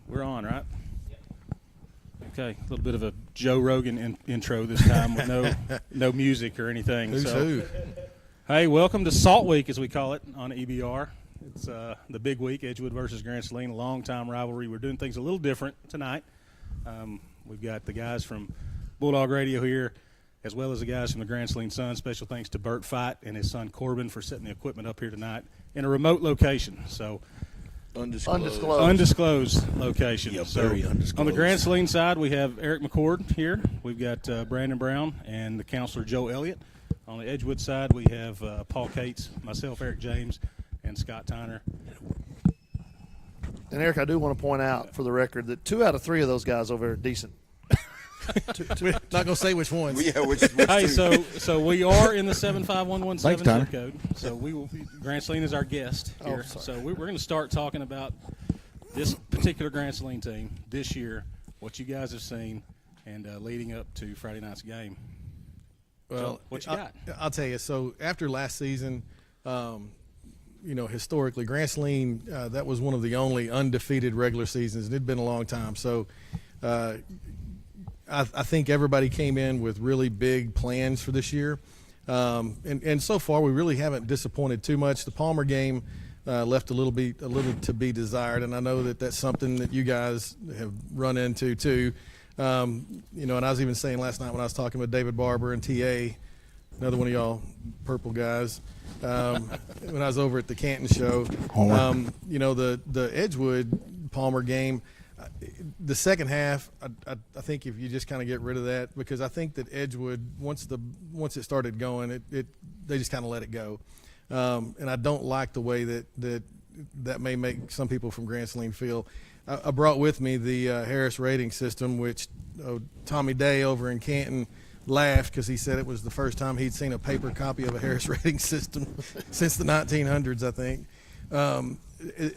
We're on, right? Okay, a little bit of a Joe Rogan intro this time with no music or anything. Who's who? Hey, welcome to Salt Week, as we call it on EBR. It's the big week, Edgewood versus Grand Saline, a long-time rivalry. We're doing things a little different tonight. We've got the guys from Bulldog Radio here, as well as the guys from the Grand Saline Sun. Special thanks to Bert Fight and his son Corbin for setting the equipment up here tonight in a remote location. So undisclosed location. Yeah, so very undisclosed. On the Grand Saline side, we have Eric McCord here. We've got Brandon Brown and the counselor Joe Elliott. On the Edgewood side, we have Paul Cates, myself, Eric James, and Scott Tyner. And, Eric, I do want to point out for the record that 2 out of 3 of those guys over there are decent. Not going to say which ones. Yeah, which Hey, two? so we are in the 75117 Thanks, zip code. So we will. Grand Saline is our guest here. So we're going to start talking about this particular Grand Saline team this year, what you guys have seen, and leading up to Friday night's game. Well, So, what you got? I'll tell you. So after last season, historically, Grand Saline, that was one of the only undefeated regular seasons. It had been a long time. So I think everybody came in with really big plans for this year. And so far, we really haven't disappointed too much. The Palmer game left a little to be desired, and I know that that's something that you guys have run into too. And I was even saying last night when I was talking with David Barber and TA, another one of y'all purple guys, when I was over at the Canton show, the Edgewood Palmer game, the second half, I think if you just kind of get rid of that, because I think that Edgewood, once it started going, they just kind of let it go. And I don't like the way that may make some people from Grand Saline feel. I brought with me the Harris rating system, which Tommy Day over in Canton laughed because he said it was the first time he'd seen a paper copy of a Harris rating system since the 1900s, I think.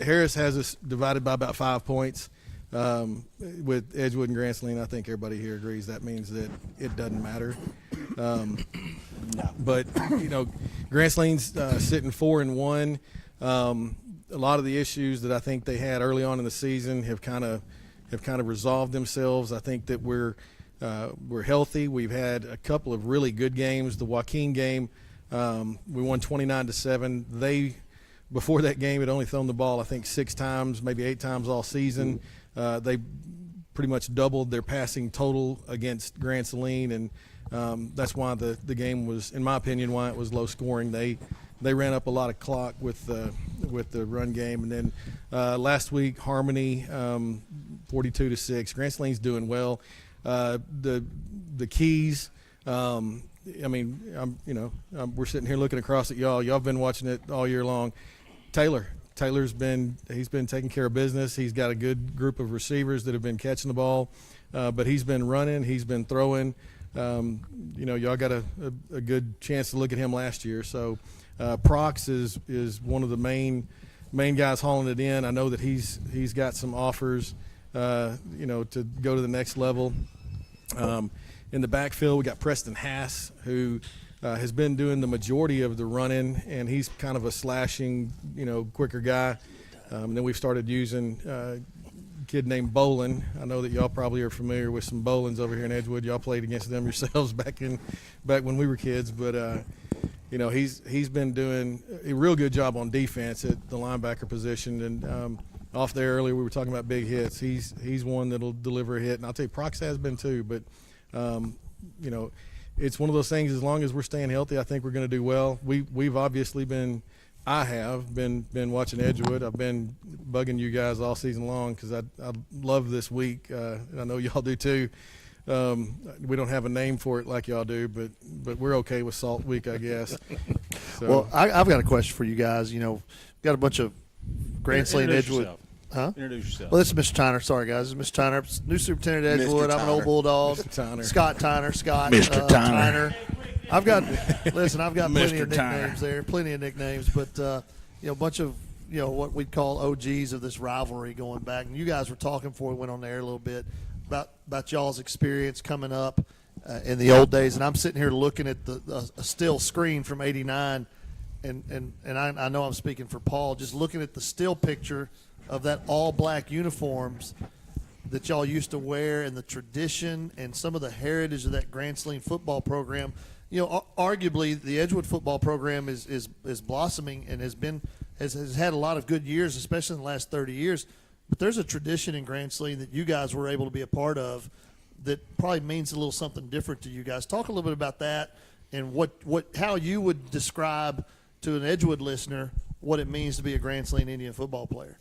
Harris has us divided by about 5 points. With Edgewood and Grand Saline, I think everybody here agrees that means that it doesn't matter. But Grand Saline's sitting 4-1. A lot of the issues that I think they had early on in the season have kind of resolved themselves. I think that we're healthy. We've had a couple of really good games. The Joaquin game, we won 29-7. Before that game, had only thrown the ball I think 6 times, maybe 8 times all season. They pretty much doubled their passing total against Grand Saline, and that's why the game was, in my opinion, why it was low scoring. They ran up a lot of clock with the run game, and then last week Harmony 42-6. Grand Saline's doing well. The Keys. We're sitting here looking across at y'all. Y'all have been watching it all year long. Taylor's been taking care of business. He's got a good group of receivers that have been catching the ball, but he's been running. He's been throwing. Y'all got a good chance to look at him last year. So Prox is one of the main guys hauling it in. I know that he's got some offers, to go to the next level. In the backfield, we got Preston Hass, who has been doing the majority of the running, and he's kind of a slashing, quicker guy. And then we've started using a kid named Bolin. I know that y'all probably are familiar with some Bolins over here in Edgewood. Y'all played against them yourselves back when we were kids. But he's been doing a real good job on defense at the linebacker position. And off there earlier, we were talking about big hits. He's one that'll deliver a hit, and I'll tell you, Prox has been too. But it's one of those things. As long as we're staying healthy, I think we're going to do well. We've obviously been. I have been watching Edgewood. I've been bugging you guys all season long because I love this week. And I know y'all do too. We don't have a name for it like y'all do, but we're okay with Salt Week, I guess. So. Well, I've got a question for you guys. Got a bunch of Grand Saline Edgewood. Yourself. Huh? Introduce yourself. Well, this is Mr. Tyner. Sorry, guys. This is Mr. Tyner, new superintendent at Edgewood. I'm an old Bulldog. Mr. Tyner. Scott Tyner. Scott. Mr. Tyner. I've got plenty of Mr. Tyner. nicknames there. Plenty of nicknames, but a bunch of what we'd call OGs of this rivalry going back. And you guys were talking before we went on the air a little bit about y'all's experience coming up in the old days. And I'm sitting here looking at a still screen from '89, and I know I'm speaking for Paul. Just looking at the still picture of that all black uniforms that y'all used to wear and the tradition and some of the heritage of that Grand Saline football program. You know, arguably the Edgewood football program is blossoming and has had a lot of good years, especially in the last 30 years. But there's a tradition in Grand Saline that you guys were able to be a part of that probably means a little something different to you guys. Talk a little bit about that and how you would describe to an Edgewood listener what it means to be a Grand Saline Indian football player.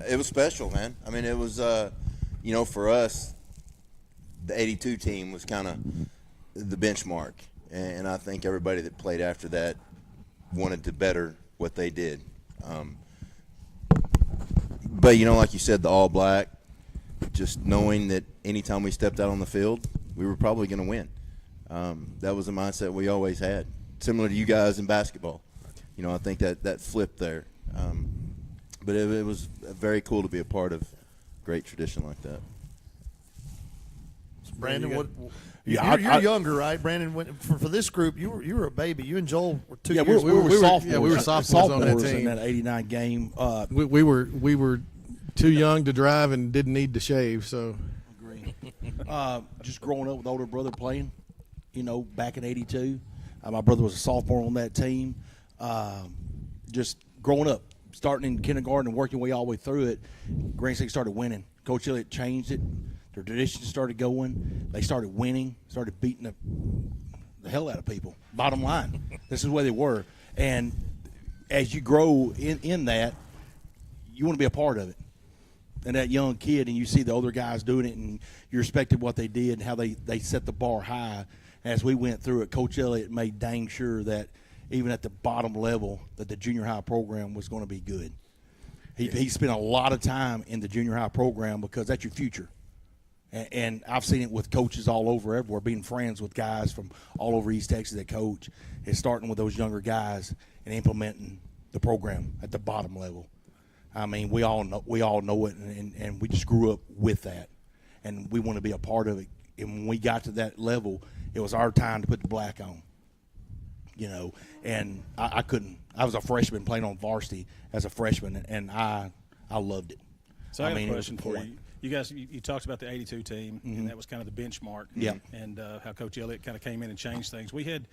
It was special, man. I mean, it was, for us, the 82 team was kind of the benchmark. And I think everybody that played after that wanted to better what they did. But, like you said, the all black, just knowing that anytime we stepped out on the field, we were probably going to win. That was the mindset we always had, similar to you guys in basketball. I think that flipped there. But it was very cool to be a part of great tradition like that. Brandon, you're younger, right? Brandon, for this group, you were a baby. You and Joel were 2 years. We were sophomores. Yeah, we were sophomores on that team in that '89 game. We were too young to drive and didn't need to shave. So, Agree. Just growing up with older brother playing, back in '82. My brother was a sophomore on that team. Just growing up, starting in kindergarten and working way all the way through it, Grand Saline started winning. Coach Elliott changed it. Their traditions started going. They started winning, started beating the hell out of people. Bottom line, this is where they were. And as you grow in that, you want to be a part of it. And that young kid, and you see the older guys doing it, and you respected what they did and how they set the bar high. As we went through it, Coach Elliott made dang sure that even at the bottom level that the junior high program was going to be good. He spent a lot of time in the junior high program because that's your future. And I've seen it with coaches all over everywhere, being friends with guys from all over East Texas that coach. It's starting with those younger guys and implementing the program at the bottom level. I mean, we all know it, and we just grew up with that. And we want to be a part of it. And when we got to that level, it was our time to put the black on. And I couldn't. I was a freshman playing on varsity as a freshman, and I loved it. So I got a question for you. You guys, you talked about the 82 team, and that was kind of the benchmark. Yeah. And how Coach Elliott kind of came in and changed things. We had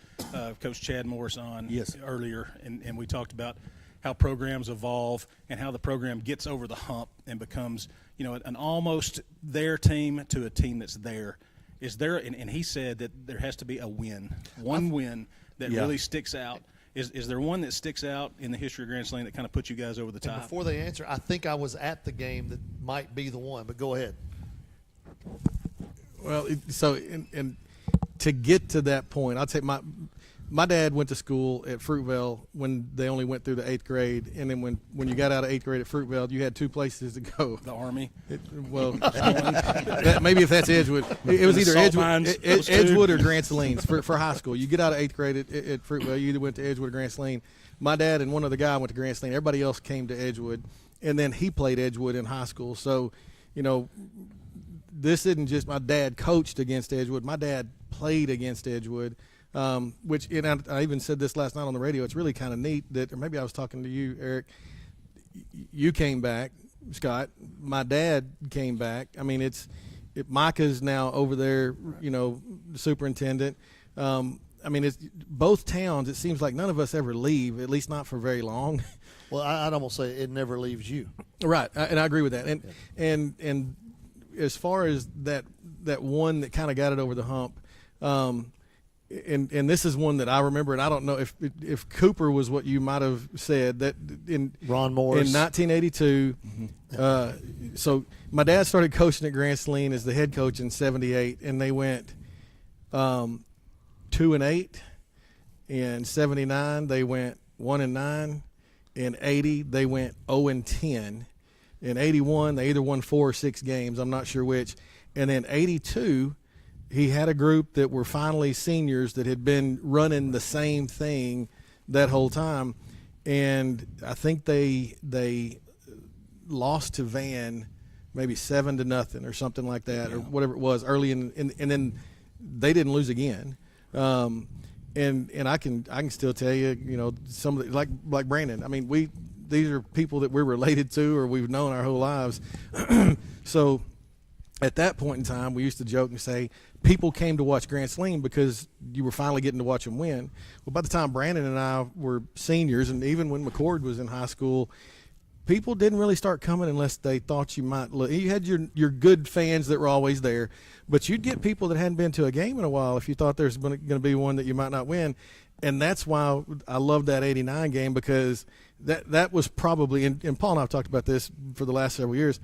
Coach Chad Morris on earlier, and we talked about how programs evolve and how the program gets over the hump and becomes, an almost their team to a team that's there. Is there? And he said that there has to be a win, one win that really sticks out. Is there one that sticks out in the history of Grand Saline that kind of puts you guys over the top? And before they answer, I think I was at the game that might be the one, but go ahead. Well, and to get to that point, I'll take my dad went to school at Fruitvale when they only went through the 8th grade, and then when you got out of 8th grade at Fruitvale, you had two places to go. The Army. Maybe if that's Edgewood, it was either Edgewood or Grand Saline for high school. You get out of 8th grade at Fruitvale, you either went to Edgewood or Grand Saline. My dad and one other guy went to Grand Saline. Everybody else came to Edgewood, and then he played Edgewood in high school. So, this isn't just my dad coached against Edgewood. My dad played against Edgewood. Which, and I even said this last night on the radio, it's really kind of neat that, or maybe I was talking to you, Eric, you came back, Scott, my dad came back. I mean, Micah's now over there, the superintendent. I mean, it's both towns, it seems like none of us ever leave, at least not for very long. Well, I'd almost say it never leaves you. Right, and I agree with that. And as far as that one that kind of got it over the hump, and this is one that I remember, and I don't know if Cooper was what you might have said, that in Ron Morris in 1982. So my dad started coaching at Grand Saline as the head coach in '78, and they went 2-8. In '79 they went 1-9. In '80 they went 0-10. In '81 they either won 4 or 6 games. I'm not sure which. And then '82. He had a group that were finally seniors that had been running the same thing that whole time, and I think they lost to Van maybe 7-0 or something like that, or whatever it was early in and then they didn't lose again. And I can still tell you, some of the, like Brandon. I mean, these are people that we're related to or we've known our whole lives. So at that point in time, we used to joke and say people came to watch Grant Saline because you were finally getting to watch him win. Well, by the time Brandon and I were seniors, and even when McCord was in high school, people didn't really start coming unless they thought you might look. You had your good fans that were always there, but you'd get people that hadn't been to a game in a while if you thought there's going to be one that you might not win. And that's why I love that 89 game, because that was probably, and Paul and I have talked about this for the last several years.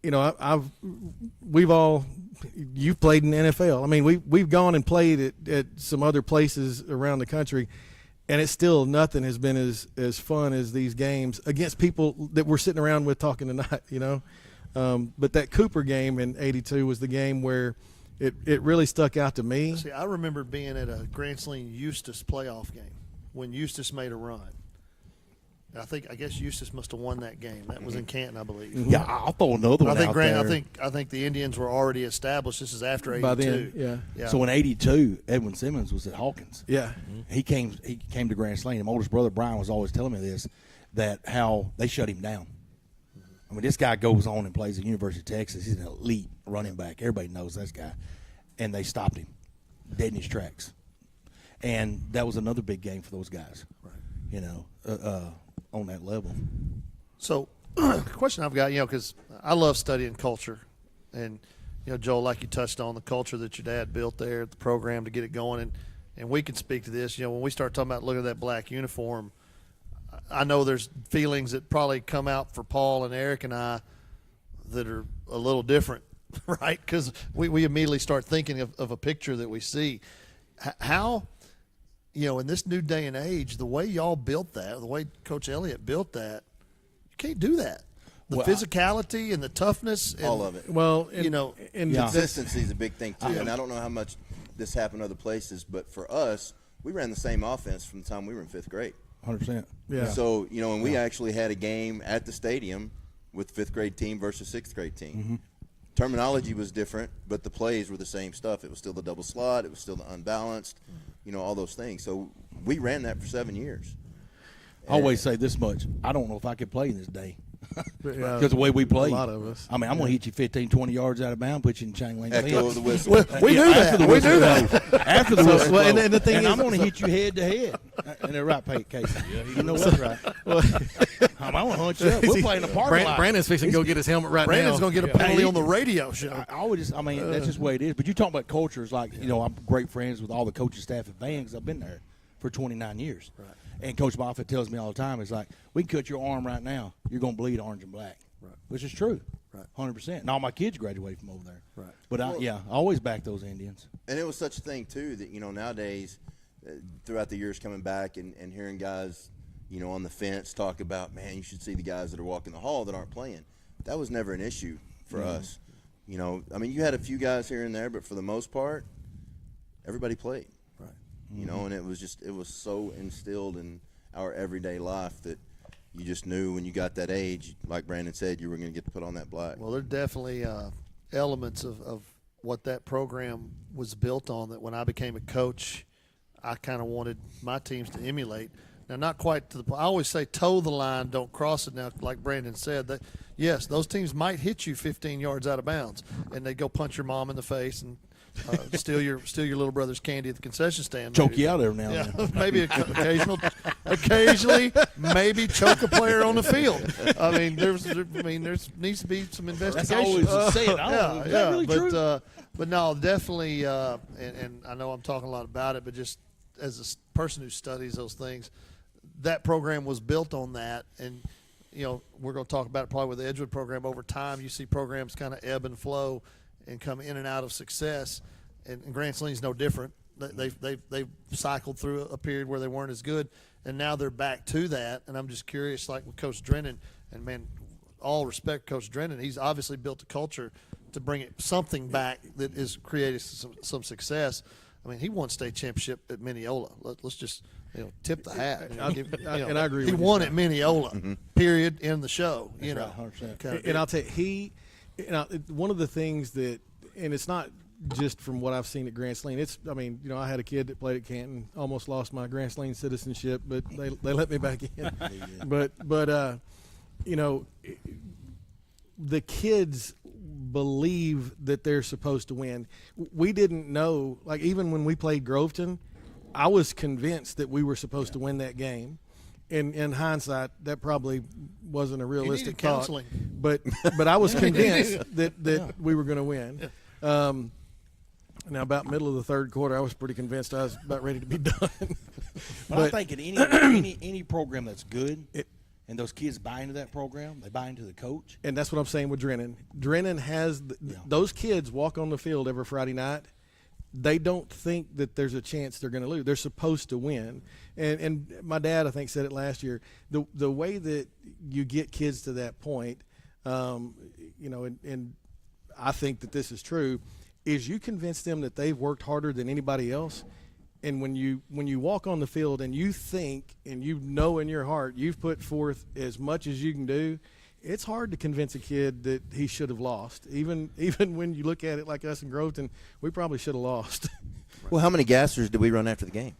You know, you've played in the NFL. I mean, we've gone and played at some other places around the country, and it's still nothing has been as fun as these games against people that we're sitting around with talking tonight, you know. But that Cooper game in '82 was the game where it really stuck out to me. See, I remember being at a Grant Saline Eustis playoff game when Eustis made a run. I guess Eustis must have won that game. That was in Canton, I believe. Yeah, I'll throw another one out there. I think the Indians were already established. This is after '82. By then, yeah. So in '82, Edwin Simmons was at Hawkins. Yeah. He came to Grand Saline. My oldest brother Brian was always telling me this, that how they shut him down. I mean, this guy goes on and plays at University of Texas. He's an elite running back. Everybody knows this guy. And they stopped him dead in his tracks. And that was another big game for those guys. Right. You know, on that level. So, question I've got, because I love studying culture, and Joel, like you touched on, the culture that your dad built there at the program to get it going, and we can speak to this. When we start talking about looking at that black uniform, I know there's feelings that probably come out for Paul and Eric and I that are a little different, right? Because we immediately start thinking of a picture that we see. How? In this new day and age, the way y'all built that, the way Coach Elliott built that, you can't do that. The physicality and the toughness. And, all of it. Well, and consistency is a big thing, too. And I don't know how much this happened other places, but for us, we ran the same offense from the time we were in 5th grade. 100%. Yeah. So, and we actually had a game at the stadium with 5th grade team versus 6th grade team. Mm-hmm. Terminology was different, but the plays were the same stuff. It was still the double slot. It was still the unbalanced, all those things. So we ran that for 7 years. I always say this much. I don't know if I could play in this day. Because the way we play. A lot of us. I mean, I'm going to hit you 15, 20 yards out of bounds, put you in chain link. Echo of the whistle. We knew that. We knew that. After the whistle. Well, and the thing is, I'm going to hit you head to head. And they're right, Casey. You know what's right. I'm going to hunt you up. We're playing the parking lot. Brandon's fixing to go get his helmet right Brandon's now. going to get a penalty on the radio show. That's just the way it is. But you talk about cultures, like, I'm great friends with all the coaching staff at Van because I've been there for 29 years. Right. And Coach Moffitt tells me all the time, it's like, we can cut your arm right now. You're going to bleed orange and black. Right. Which is true. Right. 100%. And all my kids graduated from over there. Right. But I always back those Indians. And it was such a thing, too, that, nowadays, throughout the years coming back and hearing guys, on the fence talk about, man, you should see the guys that are walking the hall that aren't playing. That was never an issue for us. You had a few guys here and there, but for the most part, everybody played. Right. And it was so instilled in our everyday life that you just knew when you got that age, like Brandon said, you were going to get to put on that black. Well, there are definitely elements of what that program was built on that when I became a coach, I kind of wanted my teams to emulate. Now, not quite to the – I always say toe the line, don't cross it. Now, like Brandon said, that yes, those teams might hit you 15 yards out of bounds, and they go punch your mom in the face and steal your little brother's candy at the concession stand. Choke you out every now and then. Maybe occasionally, maybe choke a player on the field. I mean, there needs to be some investigation. That's always a saying. I don't know. Is that really true? But no, definitely, and I know I'm talking a lot about it, but just as a person who studies those things, that program was built on that. And, we're going to talk about it probably with the Edgewood program. Over time, you see programs kind of ebb and flow and come in and out of success. And Grant Saline's no different. They've cycled through a period where they weren't as good, and now they're back to that. And I'm just curious, like with Coach Drennan, and, man, all respect Coach Drennan, he's obviously built a culture to bring something back that is creating some success. I mean, he won state championship at Mineola. Let's just tip the hat. And I agree. He with won you. at Mineola. Period. In the show. That's right, 100%. And I'll tell you, one of the things that, and it's not just from what I've seen at Grants Lean. I mean, I had a kid that played at Canton, almost lost my Grants Lean citizenship, but they let me back in. But the kids believe that they're supposed to win. We didn't know, like even when we played Groveton, I was convinced that we were supposed to win that game. In hindsight, that probably wasn't a realistic thought. Counseling. But I was convinced that we were going to win. Now, about middle of the third quarter, I was pretty convinced I was about ready to be done. But I think in any program that's good, and those kids buy into that program, they buy into the coach. And that's what I'm saying with Drennan. Drennan has those kids walk on the field every Friday night. They don't think that there's a chance they're going to lose. They're supposed to win. And my dad, I think, said it last year. The way that you get kids to that point, and I think that this is true, is you convince them that they've worked harder than anybody else. And when you walk on the field and you think and you know in your heart you've put forth as much as you can do, it's hard to convince a kid that he should have lost. Even when you look at it like us in Groveton, we probably should have lost. Well, how many gassers did we run after the game?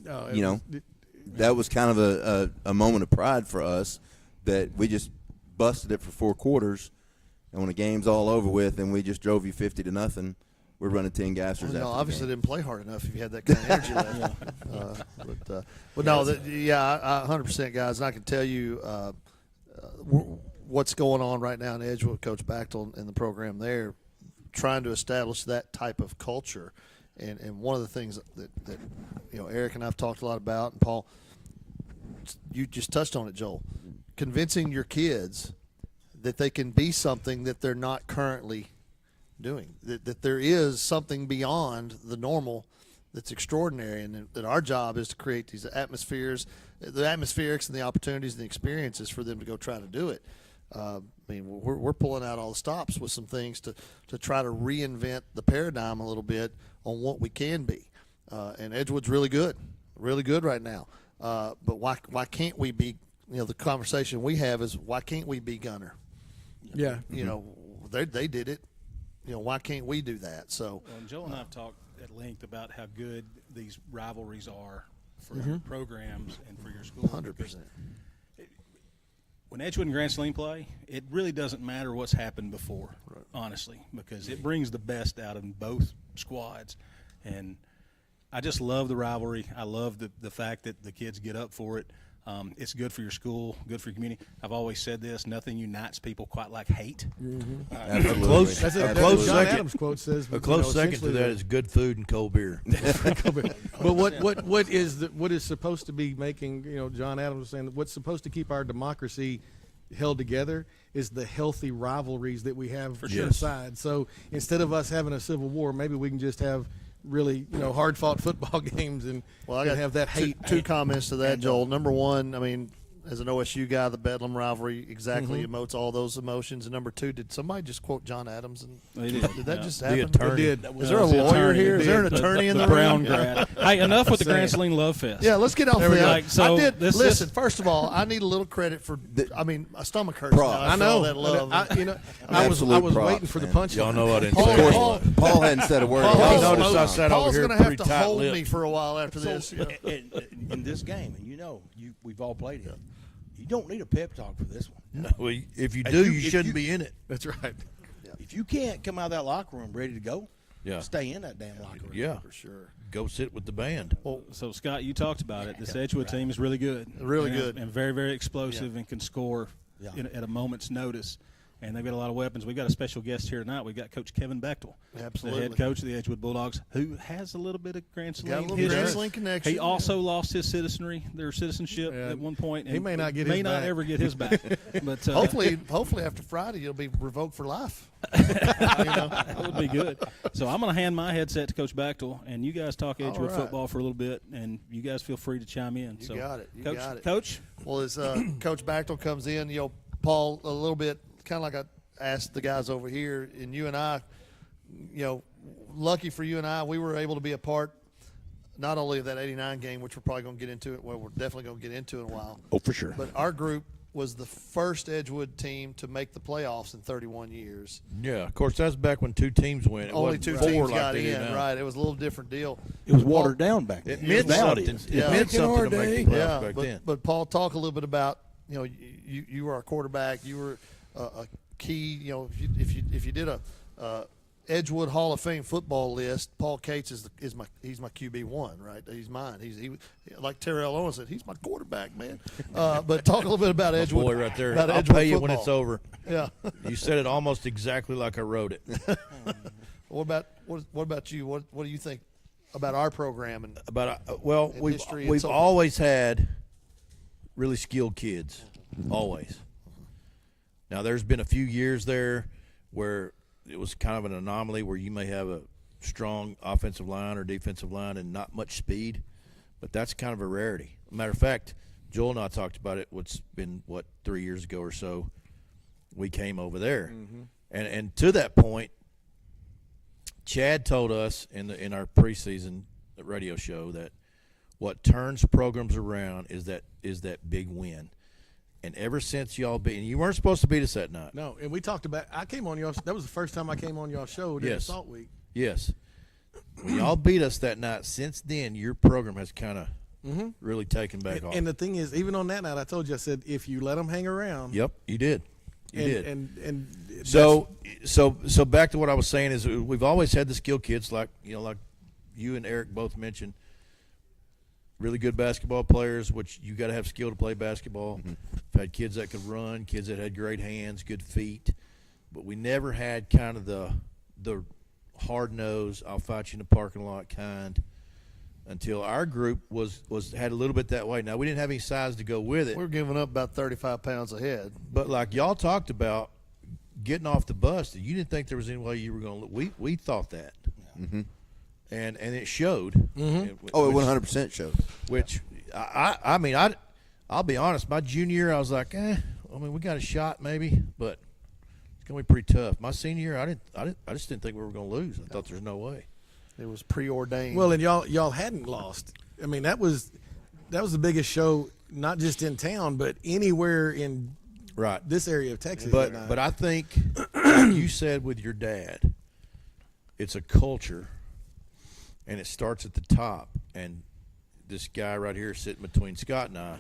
That was kind of a moment of pride for us that we just busted it for 4 quarters, and when the game's all over with and we just drove you 50-0, we're running 10 gassers after obviously the game. didn't play hard enough if you had that kind of energy left. But no, I 100%, guys. And I can tell you what's going on right now in Edgewood, Coach Bachtel and the program there, trying to establish that type of culture. And one of the things that Eric and I've talked a lot about, and Paul, you just touched on it, Joel, convincing your kids that they can be something that they're not currently doing, that there is something beyond the normal that's extraordinary, and that our job is to create these atmospheres, the atmospherics and the opportunities and the experiences for them to go try to do it. We're pulling out all the stops with some things to try to reinvent the paradigm a little bit on what we can be. And Edgewood's really good right now. But why can't we be? The conversation we have is why can't we be Gunner? Yeah. They did it. Why can't we do that? So, Joel and I have talked at length about how good these rivalries are for your programs and for your school. 100%. When Edgewood and Grants Lean play, it really doesn't matter what's happened before, honestly, because it brings the best out of both squads. And I just love the rivalry. I love the fact that the kids get up for it. It's good for your school, good for your community. I've always said this: nothing unites people quite like hate. Absolutely. John Adams' quote says A close second to that is good food and cold beer. But what is supposed to be making John Adams was saying what's supposed to keep our democracy held together is the healthy rivalries that we have inside. So instead of us having a civil war, maybe we can just have really hard fought football games and have that hate. Two comments to that, Joel. Number one, as an OSU guy, the Bedlam rivalry exactly emotes all those emotions. And number two, did somebody just quote John Adams? Did that just happen? attorney. It did. Is there a lawyer here? Is there an attorney in the brown room? grad? Hey, enough with the Grants Lean Love Fest. Yeah, let's get off There we that. go. So listen, first of all, I need a little credit for. My stomach hurts now. I know. All that love. I was Absolute props, waiting for the man. punch. Y'all know I didn't Paul- say Paul- it. Paul hadn't said a word. Paul- You notice I sat over Paul's here going to have pretty to hold tight-lipped. me for a while after this. So, in this game, and we've all played it. You don't need a pep talk for this one. No, if you do, you shouldn't be in it. That's right. If you can't come out of that locker room ready to go, Yeah. stay in that damn locker room. Yeah. For sure. Go sit with the band. So Scott, you talked about it. This Edgewood team is really good, Really good. and very, very explosive, and can score at a moment's notice. And they've got a lot of weapons. We've got a special guest here tonight. We've got Coach Kevin Bechtel, Absolutely. the head coach of the Edgewood Bulldogs, who has a little bit of Grants Got a Lean little history. Grants Lean connection. He also lost his citizenship at one point. He and may not get may his not back. ever get his back. But Hopefully after Friday you'll be revoked for life. that would be good. So I'm going to hand my headset to Coach Bechtel, and you guys talk Edgewood right. football for a little bit, and you guys feel free to chime in. You got it. You Coach, got it. Coach, Well, as Coach Bachtel comes in, Paul, a little bit kind of like I asked the guys over here, and you and I, lucky for you and I, we were able to be a part not only of that '89 game, which we're probably going to get into it. Well, we're definitely going to get into in a while. Oh, for sure. But our group was the first Edgewood team to make the playoffs in 31 years. Yeah, of course, that's back when 2 teams went. It Only wasn't 2 4 teams like got they do in, now. right? It was a little different deal. It was Paul- watered down back then. It meant Now it something. is. It Yeah. meant Back in our something to make day. the playoffs Yeah, back then. but Paul, talk a little bit about, you were a quarterback. You were a key. If you did a Edgewood Hall of Fame football list, Paul Cates he's my QB1, right? He's mine. He like Terrell Owens said, he's my quarterback, man. But talk a little bit about Edgewood. Boy, right there. About I'll Edgewood pay you when football. it's over. Yeah. You said it almost exactly like I wrote it. What about you? What do you think about our program? And Well, And we've history and so forth. always had really skilled kids, always. Now, there's been a few years there where it was kind of an anomaly where you may have a strong offensive line or defensive line and not much speed, but that's kind of a rarity. Matter of fact, Joel and I talked about it. What's been 3 years ago or so, we came over there, and to that point, Chad told us in our preseason radio show that what turns programs around is that big win. And ever since y'all beat, and you weren't supposed to beat us that night. No, and we talked about. I came on y'all. That was the first time I came on y'all show during Yes. Salt Week. Yes. When y'all beat us that night, since then your program has kind of really taken back off. And the thing is, even on that night, I told you, I said, if you let them hang around. Yep, you did. You did. And So back to what I was saying is we've always had the skill kids like you and Eric both mentioned. Really good basketball players, which you got to have skill to play basketball. I've had kids that could run, kids that had great hands, good feet, but we never had kind of the hard nose, I'll fight you in the parking lot kind. Until our group had a little bit that way. Now we didn't have any size to go with it, we're giving up about 35 pounds a head. but like y'all talked about getting off the bus, you didn't think there was any way you were going to. We thought that, and it showed. Oh, it 100% showed. Which I mean, I'll be honest. My junior year, I was like, I mean, we got a shot maybe, but it's gonna be pretty tough. My senior year, I just didn't think we were gonna lose. I thought there's no way. It was preordained. well, and y'all hadn't lost. I mean, that was the biggest show, not just in town, but anywhere in Right. this area of Texas. But I think like you said with your dad, it's a culture, and it starts at the top. And this guy right here sitting between Scott and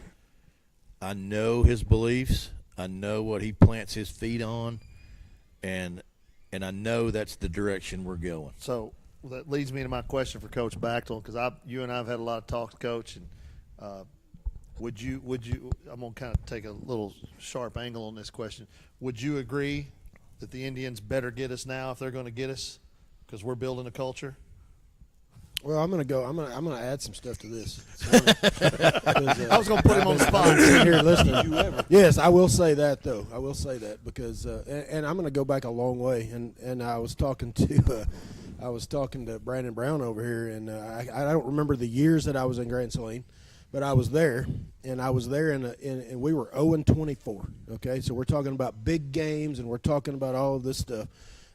I know his beliefs. I know what he plants his feet on, and I know that's the direction we're going. So that leads me to my question for Coach Bachtel, because you and I have had a lot of talks, Coach, and would you? I'm gonna kind of take a little sharp angle on this question. Would you agree that the Indians better get us now if they're going to get us, because we're building a culture? Well, I'm gonna add some stuff to this. I was going to put him on the spot. Sitting here listening. Yes, I will say that though. I will say that because, and I'm gonna go back a long way. And I was talking to Brandon Brown over here, and I don't remember the years that I was in Grand Saline, but I was there, and and we were 0-24. Okay, so we're talking about big games, and we're talking about all of this stuff.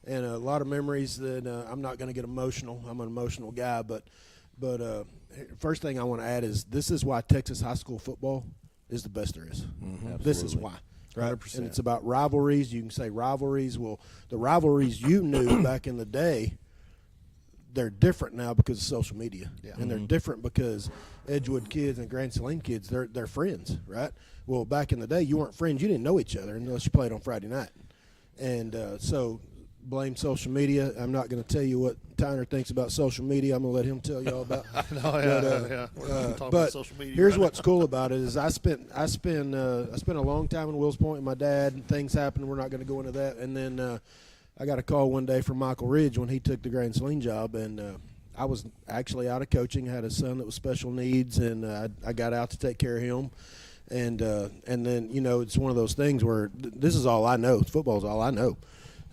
And a lot of memories that I'm not going to get emotional. I'm an emotional guy, but first thing I want to add is this is why Texas high school football is the best there is. This is why. Right? 100%. And it's about rivalries. You can say rivalries. Well, the rivalries you knew back in the day, they're different now because of social media. Yeah. And they're different because Edgewood kids and Grand Saline kids, they're friends, right? Well, back in the day, you weren't friends. You didn't know each other unless you played on Friday night. And so blame social media. I'm not going to tell you what Tyner thinks about social media. I'm going to let him tell you all about. We're talking about social media. Here's right what's cool about it is I spent a long time in Wills Point with my dad, and things happened. We're not going to go into that. And then I got a call one day from Michael Ridge when he took the Grand Saline job, and I was actually out of coaching. I had a son that was special needs, and I got out to take care of him. And then it's one of those things where this is all I know. Football's all I know.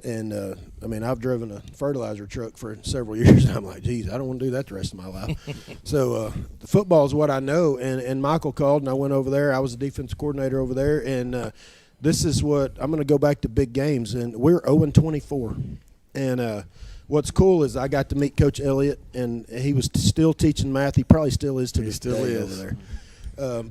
And, I mean, I've driven a fertilizer truck for several years, and I'm like, geez, I don't want to do that the rest of my life. So the football is what I know. And Michael called, and I went over there. I was the defensive coordinator over there. And this is what – I'm going to go back to big games. And we're 0-24. And what's cool is I got to meet Coach Elliott, and he was still teaching math. He probably still is to this day over there.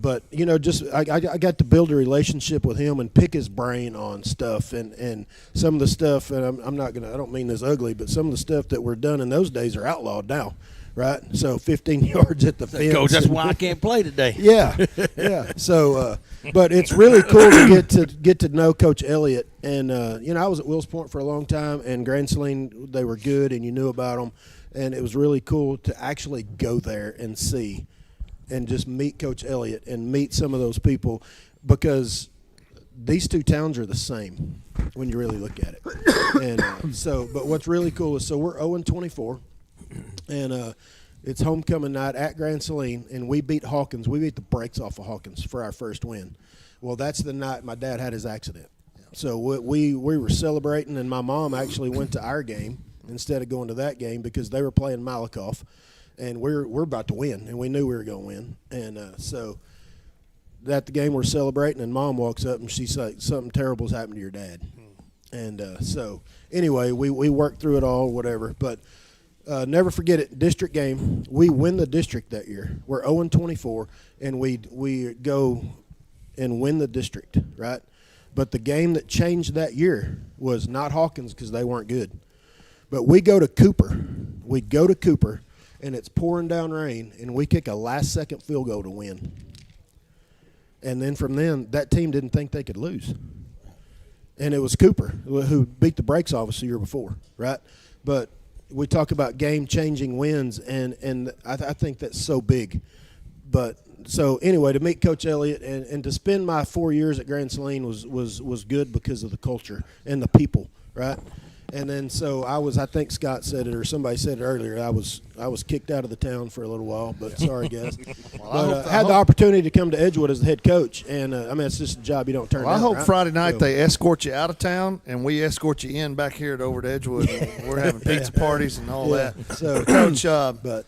But just I got to build a relationship with him and pick his brain on stuff and some of the stuff. And I don't mean this ugly, but some of the stuff that were done in those days are outlawed now, right? So 15 yards at the fence. Coach, that's why I can't play today. Yeah, yeah. So, but it's really cool to get to know Coach Elliott. And I was at Wills Point for a long time, and Grand Saline, they were good, and you knew about them, and it was really cool to actually go there and see. And just meet Coach Elliott and meet some of those people, because these two towns are the same when you really look at it. And but what's really cool is, so we're 0-24, and it's homecoming night at Grand Saline, and we beat Hawkins. We beat the brakes off of Hawkins for our first win. Well, that's the night my dad had his accident. So we were celebrating, and my mom actually went to our game instead of going to that game because they were playing Malakoff. And we're about to win, and we knew we were going to win. And so at the game we're celebrating, and Mom walks up, and she's like, something terrible's happened to your dad. And so anyway, we worked through it all, whatever. But never forget it, district game, we win the district that year. We're 0-24, and we go and win the district, right? But the game that changed that year was not Hawkins because they weren't good. But we go to Cooper. And it's pouring down rain, and we kick a last-second field goal to win. And then from then, that team didn't think they could lose. And it was Cooper who beat the brakes off us the year before, right? But we talk about game-changing wins, and I think that's so big. But so anyway, to meet Coach Elliott and to spend my 4 years at Grand Saline was good because of the culture and the people, right? And then so I think Scott said it or somebody said it earlier. I was kicked out of the town for a little while, but sorry guys. But I had the opportunity to come to Edgewood as the head coach, and it's just a job you don't turn down. I hope right? Friday night they escort you out of town, and we escort you in back here over to Edgewood. And we're having pizza parties and all that. So, Coach, but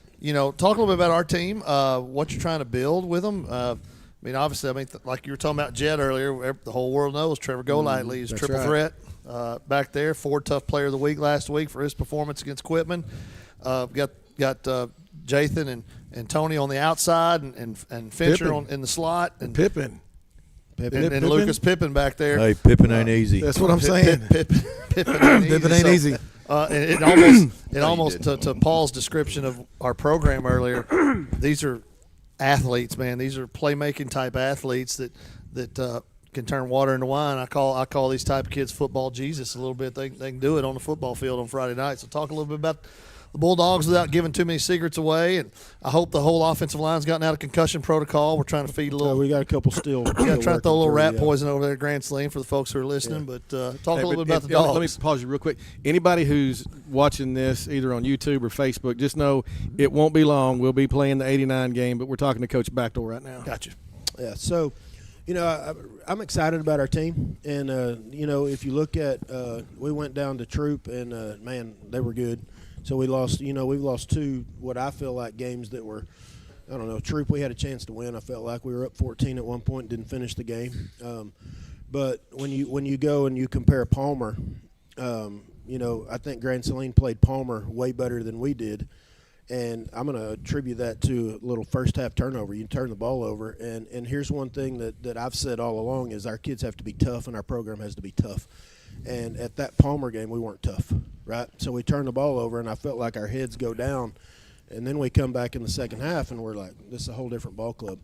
talk a little bit about our team. What you're trying to build with them. Obviously, like you were talking about Jed earlier. The whole world knows Trevor Golightly is triple threat. Back there, Ford Tough Player of the Week last week for his performance against Quitman. Got Jathan and Tony on the outside, and Fincher in the slot, and Pippin. And Lucas Pippin back there. Hey, Pippin ain't easy. That's what I'm saying. Pippin ain't easy. It almost to Paul's description of our program earlier. These are athletes, man. These are playmaking type athletes that can turn water into wine. I call these type of kids football Jesus a little bit. They can do it on the football field on Friday night. So talk a little bit about the Bulldogs without giving too many secrets away. And I hope the whole offensive line's gotten out of concussion protocol. We're trying to feed a little. we got a couple still. We got to try to throw a little rat poison over there at Grand Saline for the folks who are listening. Yeah. But talk a little bit about the dogs. Let me pause you real quick. Anybody who's watching this either on YouTube or Facebook, just know it won't be long. We'll be playing the 89 game, but we're talking to Coach Backdoor right now. Gotcha. Yeah, so – I'm excited about our team, and if you look at, we went down to Troop, and man, they were good. So we lost. We've lost two what I feel like games that were, I don't know. Troop, we had a chance to win. I felt like we were up 14 at one point, didn't finish the game. But when you go and you compare Palmer, I think Grand Saline played Palmer way better than we did. And I'm going to attribute that to a little first-half turnover. You turn the ball over. And here's one thing that I've said all along is our kids have to be tough and our program has to be tough. And at that Palmer game, we weren't tough, right? So we turned the ball over, and I felt like our heads go down. And then we come back in the second half, and we're like, this is a whole different ball club.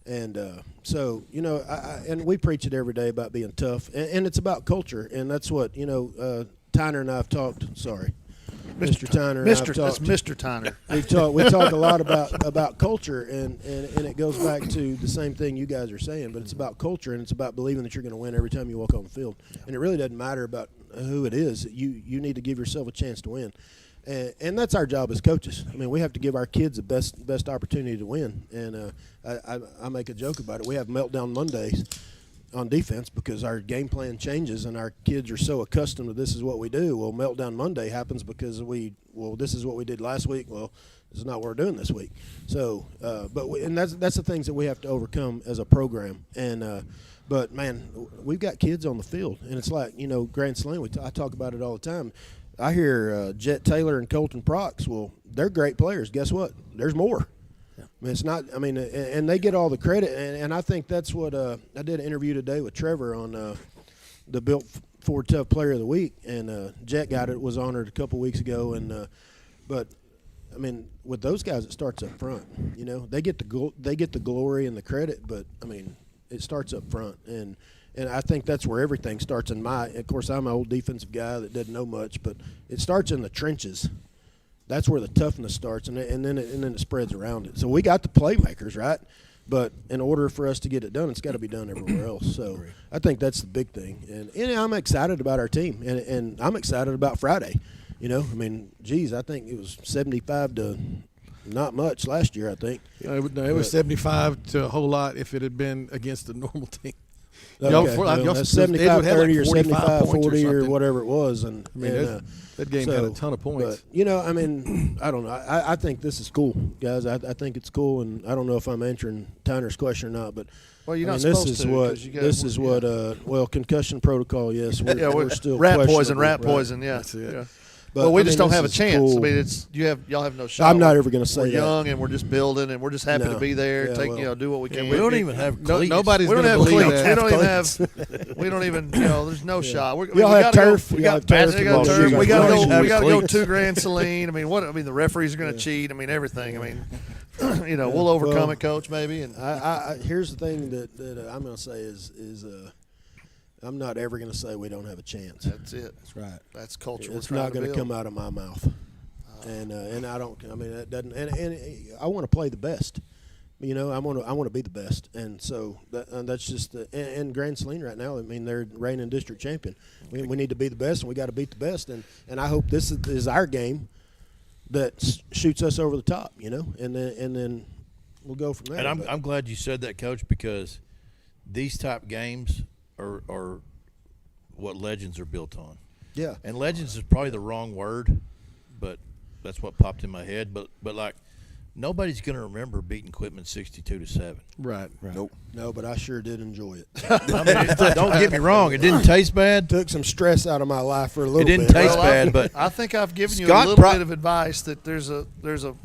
And and we preach it every day about being tough. And it's about culture. And that's what, Tyner and I have talked – sorry. Mr. Tyner. That's Mr. Tyner. We talk a lot about culture, and it goes back to the same thing you guys are saying, but it's about culture, and it's about believing that you're going to win every time you walk on the field. And it really doesn't matter about who it is. You need to give yourself a chance to win. And that's our job as coaches. I mean, we have to give our kids the best opportunity to win. And I make a joke about it. We have meltdown Mondays on defense because our game plan changes and our kids are so accustomed to this is what we do. Well, meltdown Monday happens because this is what we did last week. Well, this is not what we're doing this week. So, and that's the things that we have to overcome as a program. And but man, we've got kids on the field, and it's like Grand Saline. I talk about it all the time. I hear Jet Taylor and Colton Prox. Well, they're great players. Guess what? There's more. I mean, it's not. I mean, and they get all the credit, and I think that's what I did an interview today with Trevor on the Built Ford Tough Player of the Week, and Jet got it, was honored a couple weeks ago, and but I mean, with those guys, it starts up front. You know, they get the glory and the credit, but I mean, it starts up front, and I think that's where everything starts. Of course, I'm an old defensive guy that doesn't know much, but it starts in the trenches. That's where the toughness starts, and then it spreads around it. So we got the playmakers, right? But in order for us to get it done, it's got to be done everywhere else. So I think that's the big thing, and I'm excited about our team, and I'm excited about Friday. You know, I mean, geez, I think it was 75 to not much last year, I think. It was 75 to a whole lot if it had been against a normal team. Okay. That's 75-30 or 75-40 or something. whatever it was. And I mean, that game had a ton of points. But, you know, I mean, I don't know. I think this is cool, guys. I think it's cool, and I don't know if I'm answering Tyner's question or not, but Well, you're I not mean, supposed to. 'Cause you got- concussion protocol, yes. We're still rat questionable, poison. Yeah. That's it. Yeah. But, Well, we I just mean, don't have a this is chance. cool. I mean, y'all have no shot. I'm not ever going to say We're that. young and we're just building and we're just happy No. to be there. Yeah, Do what we can. We don't even have cleats. Nobody's We going don't to have believe cleats. that. We don't even have. We don't even. There's no shot. We all have turf. We We got have turf. basketball. We got Turf. turf. We got to Have go. We got to go cleats. 2 grand Celine. I mean, the referees are going to cheat. I mean, everything. I mean, we'll overcome it, Coach. Maybe. And I here's the thing that I'm going to say is I'm not ever going to say we don't have a chance. that's it. That's right. That's culture. It's we're not going to come out of my mouth, and I don't. I mean, it doesn't. And I want to play the best. You know, I want to be the best, and so that's just. And Grand Saline right now, I mean, they're reigning district champion. We need to be the best, and we got to beat the best, and I hope this is our game that shoots us over the top. You know, and then we'll go from there. And I'm glad you said that, Coach, because these type games are what legends are built on. Yeah. And legends is probably the wrong word, but that's what popped in my head. But like, nobody's going to remember beating Quitman 62-7. Right. Nope. No, but I sure did enjoy it. I mean, don't get me wrong; it didn't taste bad. Took some stress out of my life for a little It bit. didn't taste Well, bad, but I think I've given you a Scott little bit of advice that there's a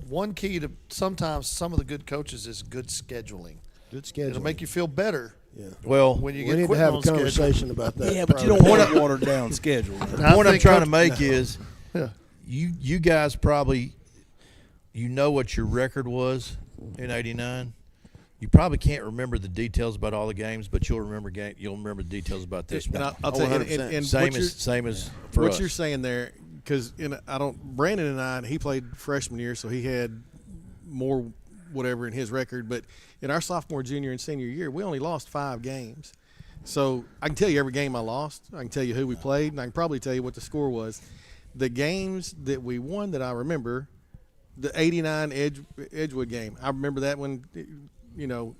one key to sometimes some of the good coaches is good scheduling. Good schedule. It'll make you feel better Yeah. well, when you We get need to quitting have a on schedule. conversation about that. Yeah, but you probably. don't want a watered down schedule. And the I point I'm think trying to Coach- make is Yeah. you guys probably know what your record was in '89. You probably can't remember the details about all the games, but you'll remember the details about this And one. I'll tell you, 100%. and Same as for what us. you're saying there, because Brandon and I, he played freshman year, so he had more whatever in his record. But in our sophomore, junior, and senior year, we only lost 5 games. So I can tell you every game I lost. I can tell you who we played, and I can probably tell you what the score was. The games that we won that I remember, the '89 Edgewood game, I remember that one,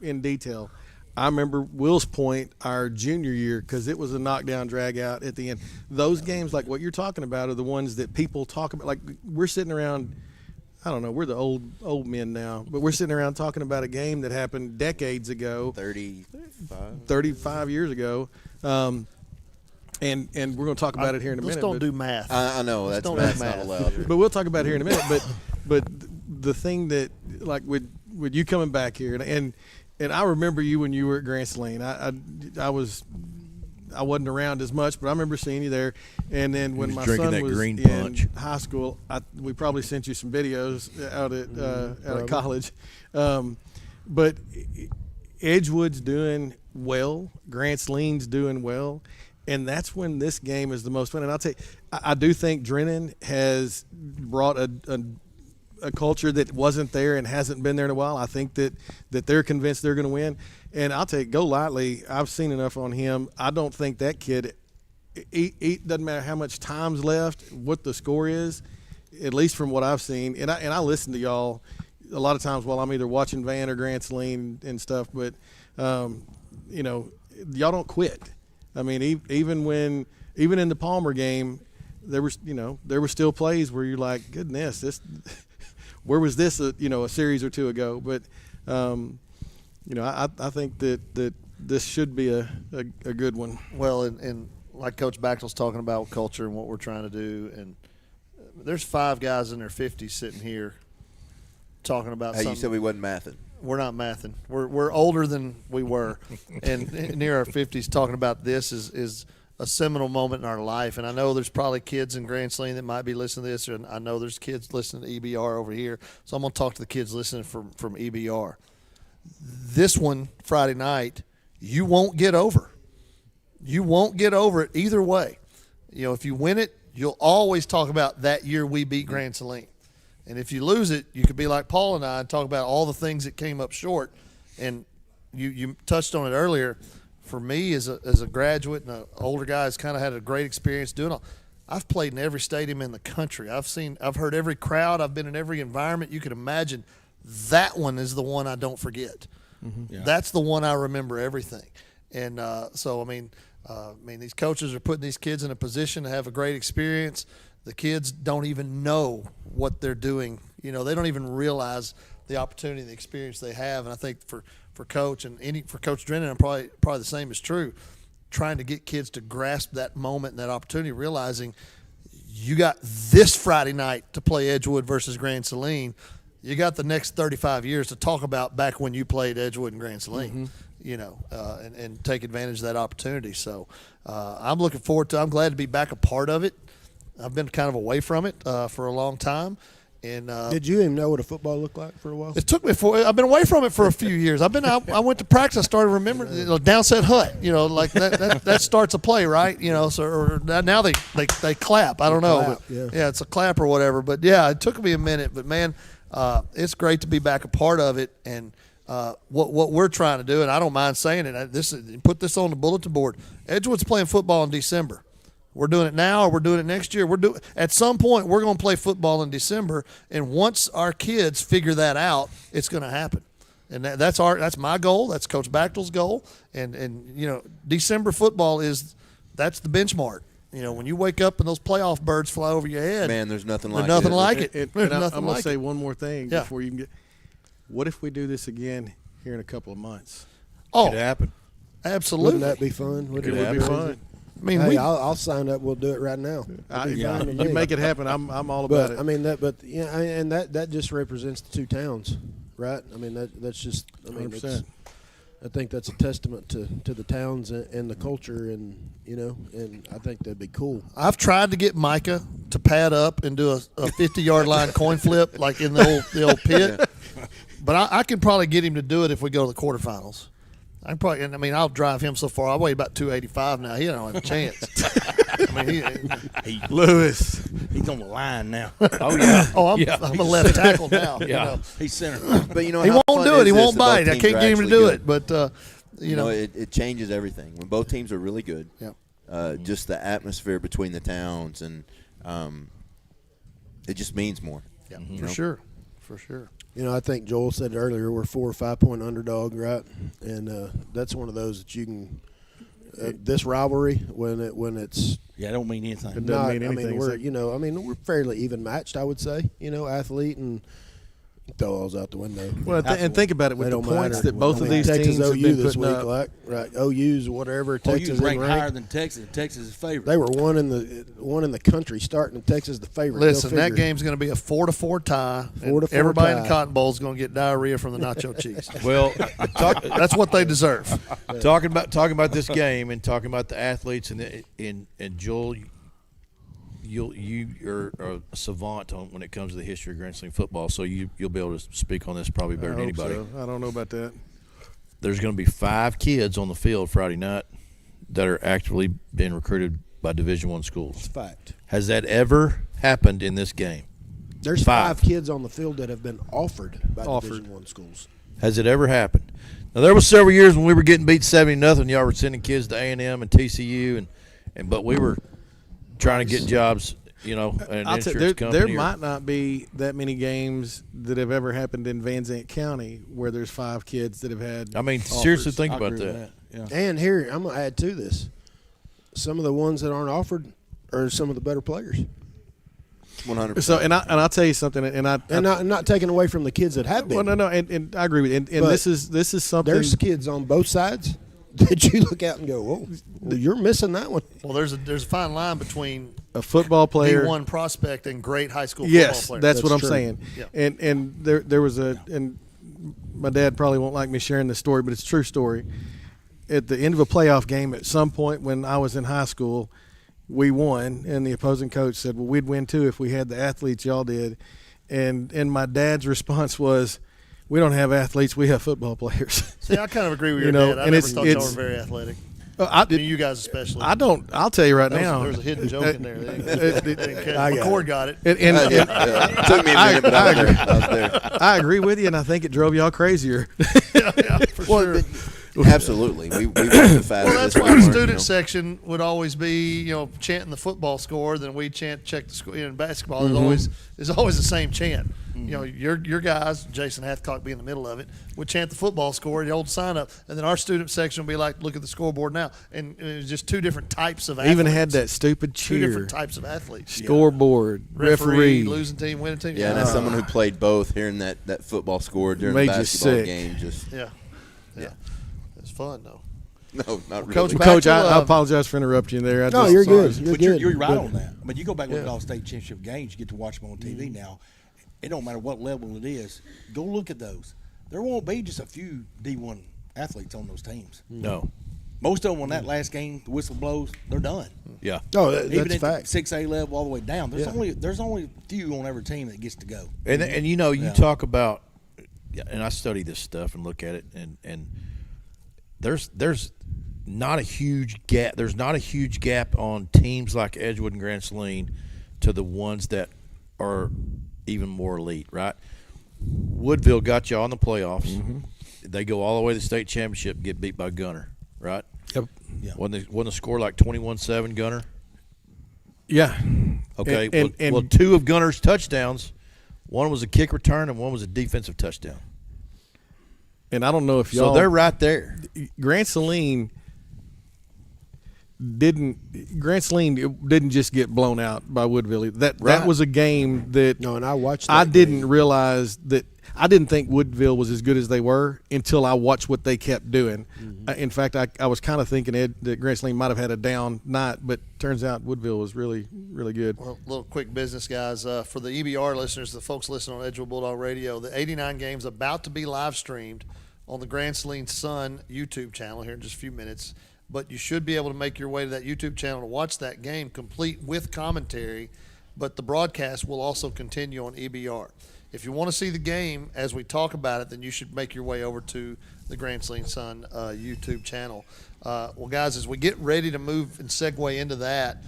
in detail. I remember Wills Point our junior year because it was a knockdown drag out at the end. Those games, like what you're talking about, are the ones that people talk about. Like we're sitting around, I don't know, we're the old men now, but we're sitting around talking about a game that happened decades ago, 35 years ago. And we're going to talk about it here in a minute. Let's don't do math. I know Just that's don't math's do not math. allowed. But we'll talk about it here in a minute. But the thing that, like, with you coming back here, and I remember you when you were at Grand Saline. I wasn't around as much, but I remember seeing you there. And then when was my drinking son that was green in punch. high school, we probably sent you some videos out at college. But Edgewood's doing well. Grand Saline's doing well. And that's when this game is the most fun. And I'll tell you, I do think Drennan has brought a culture that wasn't there and hasn't been there in a while. I think that they're convinced they're going to win. And I'll tell you, Go Lightly, I've seen enough on him. I don't think that kid, it doesn't matter how much time's left, what the score is, at least from what I've seen. And I listen to y'all a lot of times while I'm either watching Van or Grand Saline and stuff. But, y'all don't quit. I mean, even in the Palmer game, there were still plays where you're like, goodness, where was this a series or two ago? But I think that this should be a good one. Well, and like Coach Bachtel's talking about culture and what we're trying to do, and there's 5 guys in their 50s sitting here. talking about Hey, something. you said we wasn't mathing. We're not mathing. We're older than we were, and near our 50s. Talking about this is a seminal moment in our life. And I know there's probably kids in Grand Saline that might be listening to this, and I know there's kids listening to EBR over here. So I'm going to talk to the kids listening from EBR. This one, Friday night, you won't get over. You won't get over it either way. If you win it, you'll always talk about that year we beat Grand Saline. And if you lose it, you could be like Paul and I and talk about all the things that came up short. And you touched on it earlier. For me, as a graduate and an older guy who's kind of had a great experience doing all, I've played in every stadium in the country. I've heard every crowd. I've been in every environment you could imagine. That one is the one I don't forget. Mm-hmm. Yeah. That's the one I remember everything. And so, these coaches are putting these kids in a position to have a great experience. The kids don't even know what they're doing. They don't even realize the opportunity and the experience they have. And I think for Coach and for Coach Drennan, and probably the same is true, trying to get kids to grasp that moment and that opportunity, realizing you got this Friday night to play Edgewood versus Grand Saline. You got the next 35 years to talk about back when you played Edgewood and Grand Saline, and take advantage of that opportunity. So I'm looking forward to it. I'm glad to be back a part of it. I've been kind of away from it for a long time. And did you even know what a football looked like for a while? It took me I've been away from it for a few years. I went to practice. I started remembering downset hut. Like that starts a play, right? So now they clap. I don't know. Clap, yeah, it's a clap or whatever. But yeah, it took me a minute. But man, it's great to be back a part of it. And what we're trying to do, and I don't mind saying it. Put this on the bulletin board. Edgewood's playing football in December. We're doing it now, or we're doing it next year. At some point, we're going to play football in December, and once our kids figure that out, it's going to happen. And that's my goal. That's Coach Bachtel's goal. And December football that's the benchmark. When you wake up and those playoff birds fly over your head, Man, there's nothing like nothing it. like it. There's I'm nothing going to like say it. one more thing Yeah. before you can get. What if we do this again here in a couple of months? Oh, Could happen. absolutely. Wouldn't that be fun? It would be fun. Hey, I'll sign up. We'll do it right now. You make it happen. I'm all about But it. that just represents the two towns, right? That's just. 100%. I think that's a testament to the towns and the culture, and I think that'd be cool. I've tried to get Micah to pad up and do a 50-yard line coin flip like in the old pit, but I can probably get him to do it if we go to the quarterfinals. I'll drive him so far. I weigh about 285 now. He don't have a chance. Lewis. He's on the line now. Oh yeah. I'm a left tackle now. Yeah. He's center. But He how won't fun do is it. He this won't that both bite. I teams can't are get him to actually do good? it. But It changes everything when both teams are really good. Yeah. Just the atmosphere between the towns, and it just means more. Yeah, You for know? sure. For sure. I think Joel said it earlier, we're 4 or 5 point underdog, right? And that's one of those that you can this rivalry when it's Yeah, it don't mean anything. It doesn't mean anything. we're fairly even matched, I would say. Athlete and throw those out the window. Well, and think about it with They the don't points matter. that both of these Texas teams have OU been this putting week, up. like right, OU's whatever. Texas OU's in ranked rank. higher than Texas, and Texas is favorite. They were one in the country, starting in Texas, the favorite. Listen, Go that figure. game's going to be a 4-4 tie. 4-4 Everybody in tie. the Cotton Bowl is going to get diarrhea from the nacho cheese. Well, That's what they deserve. talking about this game and talking about the athletes and Joel, you're a savant when it comes to the history of Grand Saline football, so you'll be able to speak on this probably better than I hope anybody. so. I don't know about that. There's going to be 5 kids on the field Friday night that are actually being recruited by Division I schools. It's a fact. Has that ever happened in this game? There's 5. 5 kids on the field that have been offered by Division I schools. Has it ever happened? Now there was several years when we were getting beat 70-0. Y'all were sending kids to A&M and TCU, but we were trying to get jobs. An I'll tell insurance you, company. there might not be that many games that have ever happened in Van Zandt County where there's 5 kids that have had. I mean, offers. seriously, think I about agree that. with Yeah. And here, I'm going to add to this. Some of the ones that aren't offered are some of the better players. 100%. So and I'll tell you something, and not taking away from the kids that have been. well, no, and I agree with you. And But this is something. There's kids on both sides that you look out and go, "Whoa, you're missing that one." Well, there's a fine line between a football player. D1 prospect and great high school Yes, football player. that's what I'm true. saying. Yeah. And there was and my dad probably won't like me sharing this story, but it's a true story. At the end of a playoff game, at some point when I was in high school, we won, and the opposing coach said, "Well, we'd win too if we had the athletes y'all did." And my dad's response was, "We don't have athletes; we have football players." See, I kind of agree with You your know, dad. I and never it's- thought y'all were it's- very athletic. I I mean, you guys especially. I don't. I'll tell you right now. There was a hidden joke in there. I got McCord got it. And It took me a minute, but I was there. I agree with you, and I think it drove y'all crazier. Yeah, for sure. Absolutely. We went the fastest. Well, that's we why the weren't, student section would always be, chanting the football score. Then we check the score. In basketball, there's always the same chant. Your guys, Jason Hathcock, be in the middle of it, would chant the football score, the old sign up, and then our student section would be like, "Look at the scoreboard now," and it was just two different types of athletes. Even had that stupid two cheer. different types of athletes. Scoreboard, referee. losing team, winning team. Yeah, and as someone who played both, hearing that football score during the Made you basketball sick. game, just yeah. It's fun though. no, not really. Coach, Well, back Coach, to, I apologize for interrupting you there. No, you're good. You're But good. you're right But- on that. I mean, you go back and look at all state championship games, you get to watch them on TV now. It don't matter what level it is. Go look at those. There won't be just a few D1 athletes on those teams. No. Most of them on that last game, the whistle blows, they're done. Yeah. Oh, Even that's at fact. 6A level all the way down, there's Yeah. only a few on every team that gets to go. And you Yeah. talk about, and I study this stuff and look at it, and there's not a huge gap. There's not a huge gap on teams like Edgewood and Grand Saline to the ones that are even more elite, right? Woodville got y'all in the playoffs. Mm-hmm. They go all the way to the state championship and get beat by Gunner, right? Yep. Yeah. Wasn't the score like 21-7 Gunner? Yeah. Okay. And well, two of Gunner's touchdowns, one was a kick return and one was a defensive touchdown. and I don't know if y'all. So they're right there. Grant Saline didn't just get blown out by Woodville. That Right. was a game that No, and I watched. I that didn't game. realize that. I didn't think Woodville was as good as they were until I watched what they kept doing. In fact, I was kind of thinking that Grant Saline might have had a down night, but turns out Woodville was really, really good. Well, little quick business, guys. For the EBR listeners, the folks listening on Edgewood Bulldog Radio, the 89 game's about to be live streamed on the Grand Saline Sun YouTube channel here in just a few minutes. But you should be able to make your way to that YouTube channel to watch that game complete with commentary. But the broadcast will also continue on EBR. If you want to see the game as we talk about it, then you should make your way over to the Grand Saline Sun YouTube channel. Well, guys, as we get ready to move and segue into that,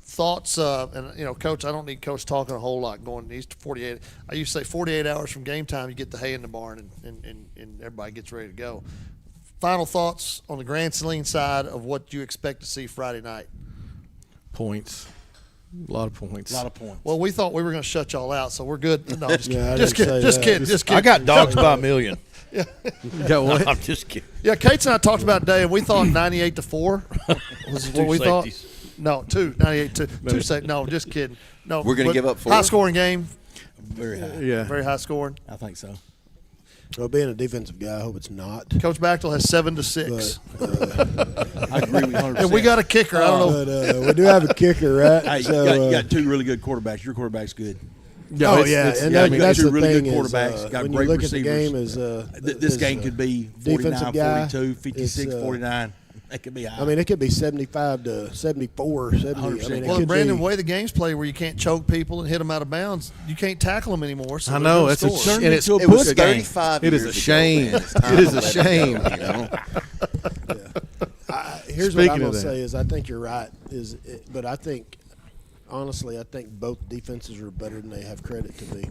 thoughts, and Coach, I don't need Coach talking a whole lot going these 48. I used to say 48 hours from game time, you get the hay in the barn and everybody gets ready to go. Final thoughts on the Grand Saline side of what you expect to see Friday night. Points. A lot of points. A lot of points. Well, we thought we were going to shut y'all out, so we're good. No, just kidding. Yeah, I just didn't kidding. say Just that. kidding. Just kidding. I got dogs by a million. You got what? I'm just kidding. Yeah, Kate's and I talked about today, and we thought 98-4 was what we thought. safeties. No, 98-2. Two safeties. No, just kidding. No, We're gonna but give up 4? High scoring game, Very high. Yeah. very high scoring. I think so. Well, being a defensive guy, I hope it's not. Coach Bachtel has 7-6, But, I agree with you 100%. and we got a kicker. I don't know. but we do have a kicker, right? Hey, So, you got two really good quarterbacks. Your quarterback's good. Yeah, Oh it's- yeah, it's- and yeah, that, you got that's two the really thing good is, quarterbacks, got when great you look receivers. at the game, is This game could be 49, defensive guy, 42, 56, it's, 49. It could be high. I mean, it could be 75 to 74, 70. I 100%. mean, it Well, could Brandon, be, the way the game's played, where you can't choke people and hit them out of bounds, you can't tackle them anymore. So I they're know, gonna it's a score. and it's- into a It was puss game. 35 It is years a shame. ago, man. It's time It is to a let shame. go, you know? Here's what Speaking I'm of going to that. say is I think you're right. But I think, honestly, I think both defenses are better than they have credit to be.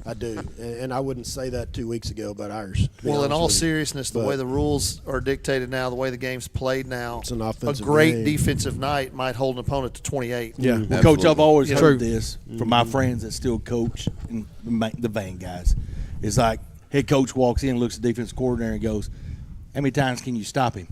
I do. And I wouldn't say that 2 weeks ago about ours. to be Well, in honest all with you. seriousness, the But- way the rules are dictated now, the way the game's played now, It's an a offensive great game. defensive night might hold an opponent to 28. Yeah. Well, Coach, I've always True. heard this from my friends that still coach and the Van guys. It's like head coach walks in, looks at the defense coordinator, and goes, "How many times can you stop him?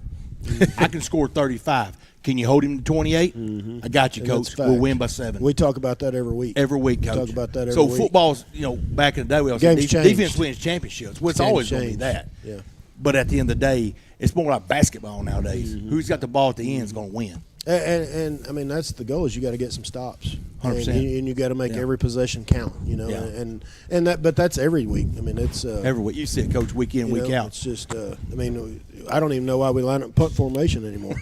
I can score 35. Can you hold him to 28? I got you, And that's Coach. We'll fact. win by 7." We talk about that every week. Every week, We Coach. talk about that every so week. football's, back in the day, we always said Game's changed. defense wins championships. Well, it's Game's always going to be changed. that. Yeah. But at the end of the day, it's more like basketball nowadays. Who's got the ball at the end is going to win. And I mean, that's the goal, is you got to get some stops. 100%. And you got to make every possession count, Yeah. but that's every week. I mean, it's Every week. You see it, Coach, week in, you week know, out. It's just, I mean, I don't even know why we line up punt formation anymore.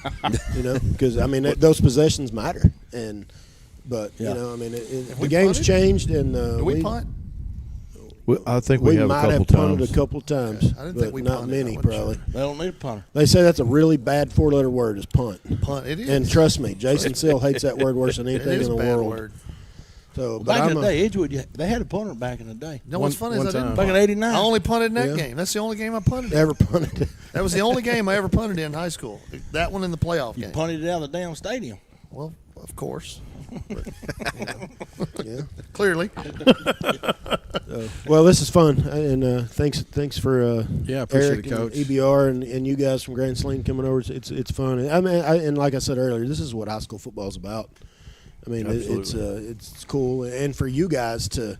Because I mean, those possessions matter. But Yeah. you know, I mean, the we game's punted? changed, and Do we punt? I think we we have a might couple have punted times. a couple times, I didn't but think we not punted. I many, wasn't probably. sure. They don't need a punter. They say that's a really bad 4-letter word, is punt. Punt. It is. And trust me, Jason Sill hates that word worse than it anything is in a the bad world. word. So, but Back I'm in the a- day, Edgewood, they had a punter back in the day. You know what's funny is one I didn't time. Back in punt. '89. I only punted in that Yeah. game. That's the only game I punted in. Ever punted? That was the only game I ever punted in high school. That one in the playoff You game. punted it out of the damn stadium. Well, of course. Yeah. Clearly. Well, this is fun, and thanks for Yeah, I appreciate Eric it, Coach. and EBR and you guys from Grand Saline coming over. It's fun. I mean, and like I said earlier, this is what high school football is about. I mean, it's cool, and for you guys to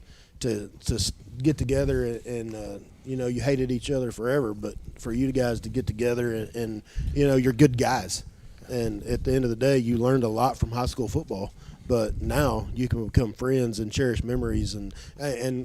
get together and you know, you hated each other forever, but for you guys to get together and you know, you're good guys, and at the end of the day, you learned a lot from high school football. But now you can become friends and cherish memories, and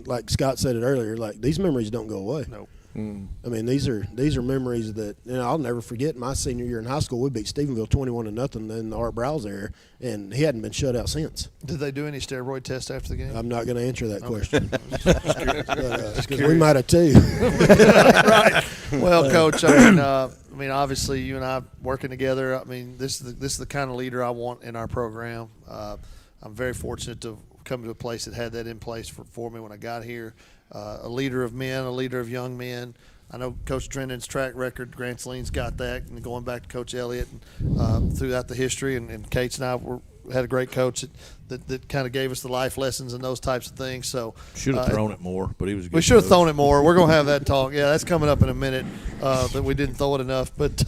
like Scott said it earlier, like these memories don't go away. Nope. I mean, these are memories that, you know, I'll never forget. My senior year in high school, we beat Stephenville 21-0 in the Art Browse era, and he hadn't been shut out since. Did they do any steroid tests after the game? I'm not going to answer that question. Because we might have too. Right. Well, Coach, I mean, obviously, you and I working together. I mean, this is the kind of leader I want in our program. I'm very fortunate to come to a place that had that in place for me when I got here. A leader of men, a leader of young men. I know Coach Drendan's track record, Grant Saline's got that, and going back to Coach Elliott and throughout the history, and Kate's and I had a great coach that kind of gave us the life lessons and those types of things. So Should have thrown it more, but he was a good. we should have coach. thrown it more. We're going to have that talk. Yeah, that's coming up in a minute. That we didn't throw it enough, but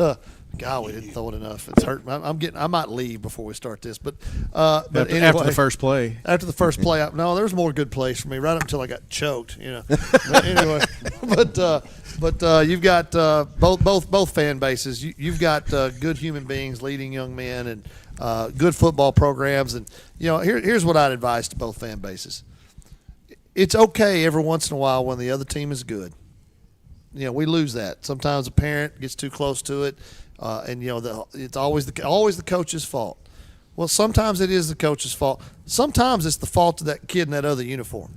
God, we didn't throw it enough. It's hurting. I might leave before we start this, but anyway, After the first play. After the first play, no, there was more good plays for me right up until I got choked. You know, but anyway, but you've got both fan bases. You've got good human beings leading young men and good football programs, and you know, here's what I'd advise to both fan bases. It's okay every once in a while when the other team is good. You know, we lose that. Sometimes a parent gets too close to it, and you know, it's always the coach's fault. Well, sometimes it is the coach's fault. Sometimes it's the fault of that kid in that other uniform.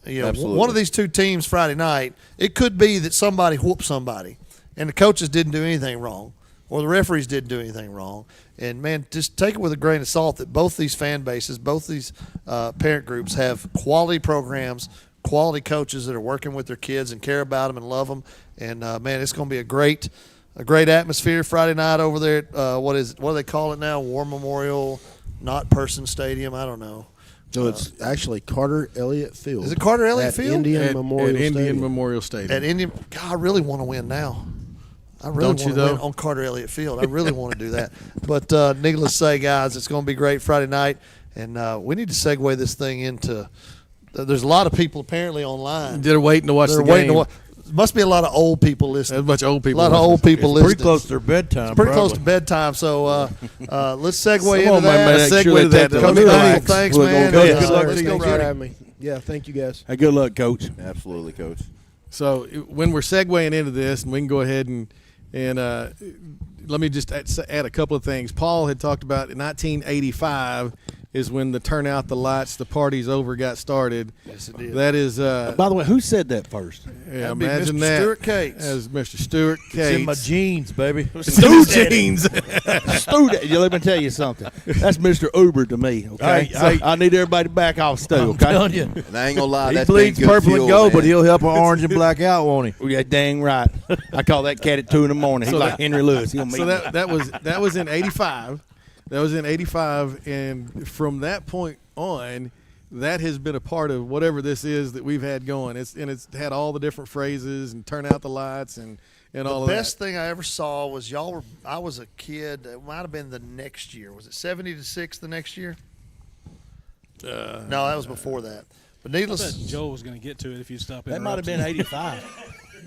You know, Absolutely. one of these two teams Friday night, it could be that somebody whooped somebody, and the coaches didn't do anything wrong, or the referees didn't do anything wrong. And man, just take it with a grain of salt that both these fan bases, both these parent groups have quality programs, quality coaches that are working with their kids and care about them and love them. And man, it's going to be a great atmosphere Friday night over there at what do they call it now? War Memorial, not Person Stadium. I don't know. So it's actually Carter Elliott Field. Is it Carter Elliott at Field? Indian At Memorial Indian Stadium. Memorial Stadium. At Indian. God, I really want to win now. I really Don't you, want to win though? on Carter Elliott Field. I really want to do that. But needless to say, guys, it's going to be great Friday night, and we need to segue this thing into. There's a lot of people apparently online. They're waiting to watch They're the waiting game. to watch. Must be a lot of old people There's listening. a bunch of old A people. lot of old people It's listening. pretty close to their bedtime. Pretty close probably. to bedtime. So let's segue Someone into might that. make sure Segue they that. take Coach the- Michael, Thanks. thanks, Look, man. Coach, Yes, good luck sir. to you. Let's Thanks go. for having me. Yeah, thank you guys. Hey, good luck, Coach. Absolutely, Coach. So when we're segueing into this, and we can go ahead and let me just add a couple of things. Paul had talked about in 1985 is when the turn out the lights, the party's over got started. Yes, it did. That is, By the way, who said that first? yeah, That'd be imagine Mr. that. Stuart Cates. As Mr. Stuart It's in my Cates. jeans, baby. Stu jeans. Stu, let me tell you something. That's Mr. Uber to me. Okay, Hey, I need everybody to back off Stu. I'm Okay, telling you. And I ain't gonna lie, He that's bleeds been good purple fuel, and gold, man. but he'll help an orange and black out, won't he? well, yeah, dang right. I call that cat at 2 in the morning. He's So like that- Henry Lewis. He'll meet So me. that was in '85. That was in '85, and from that point on, that has been a part of whatever this is that we've had going. It's had all the different phrases and turn out the lights and all The of best that. thing I ever saw was I was a kid. It might have been the next year. Was it 70-6 the next year? No, that was before that. But I needless. bet Joel was going to get to it if you stop. That might have been 85.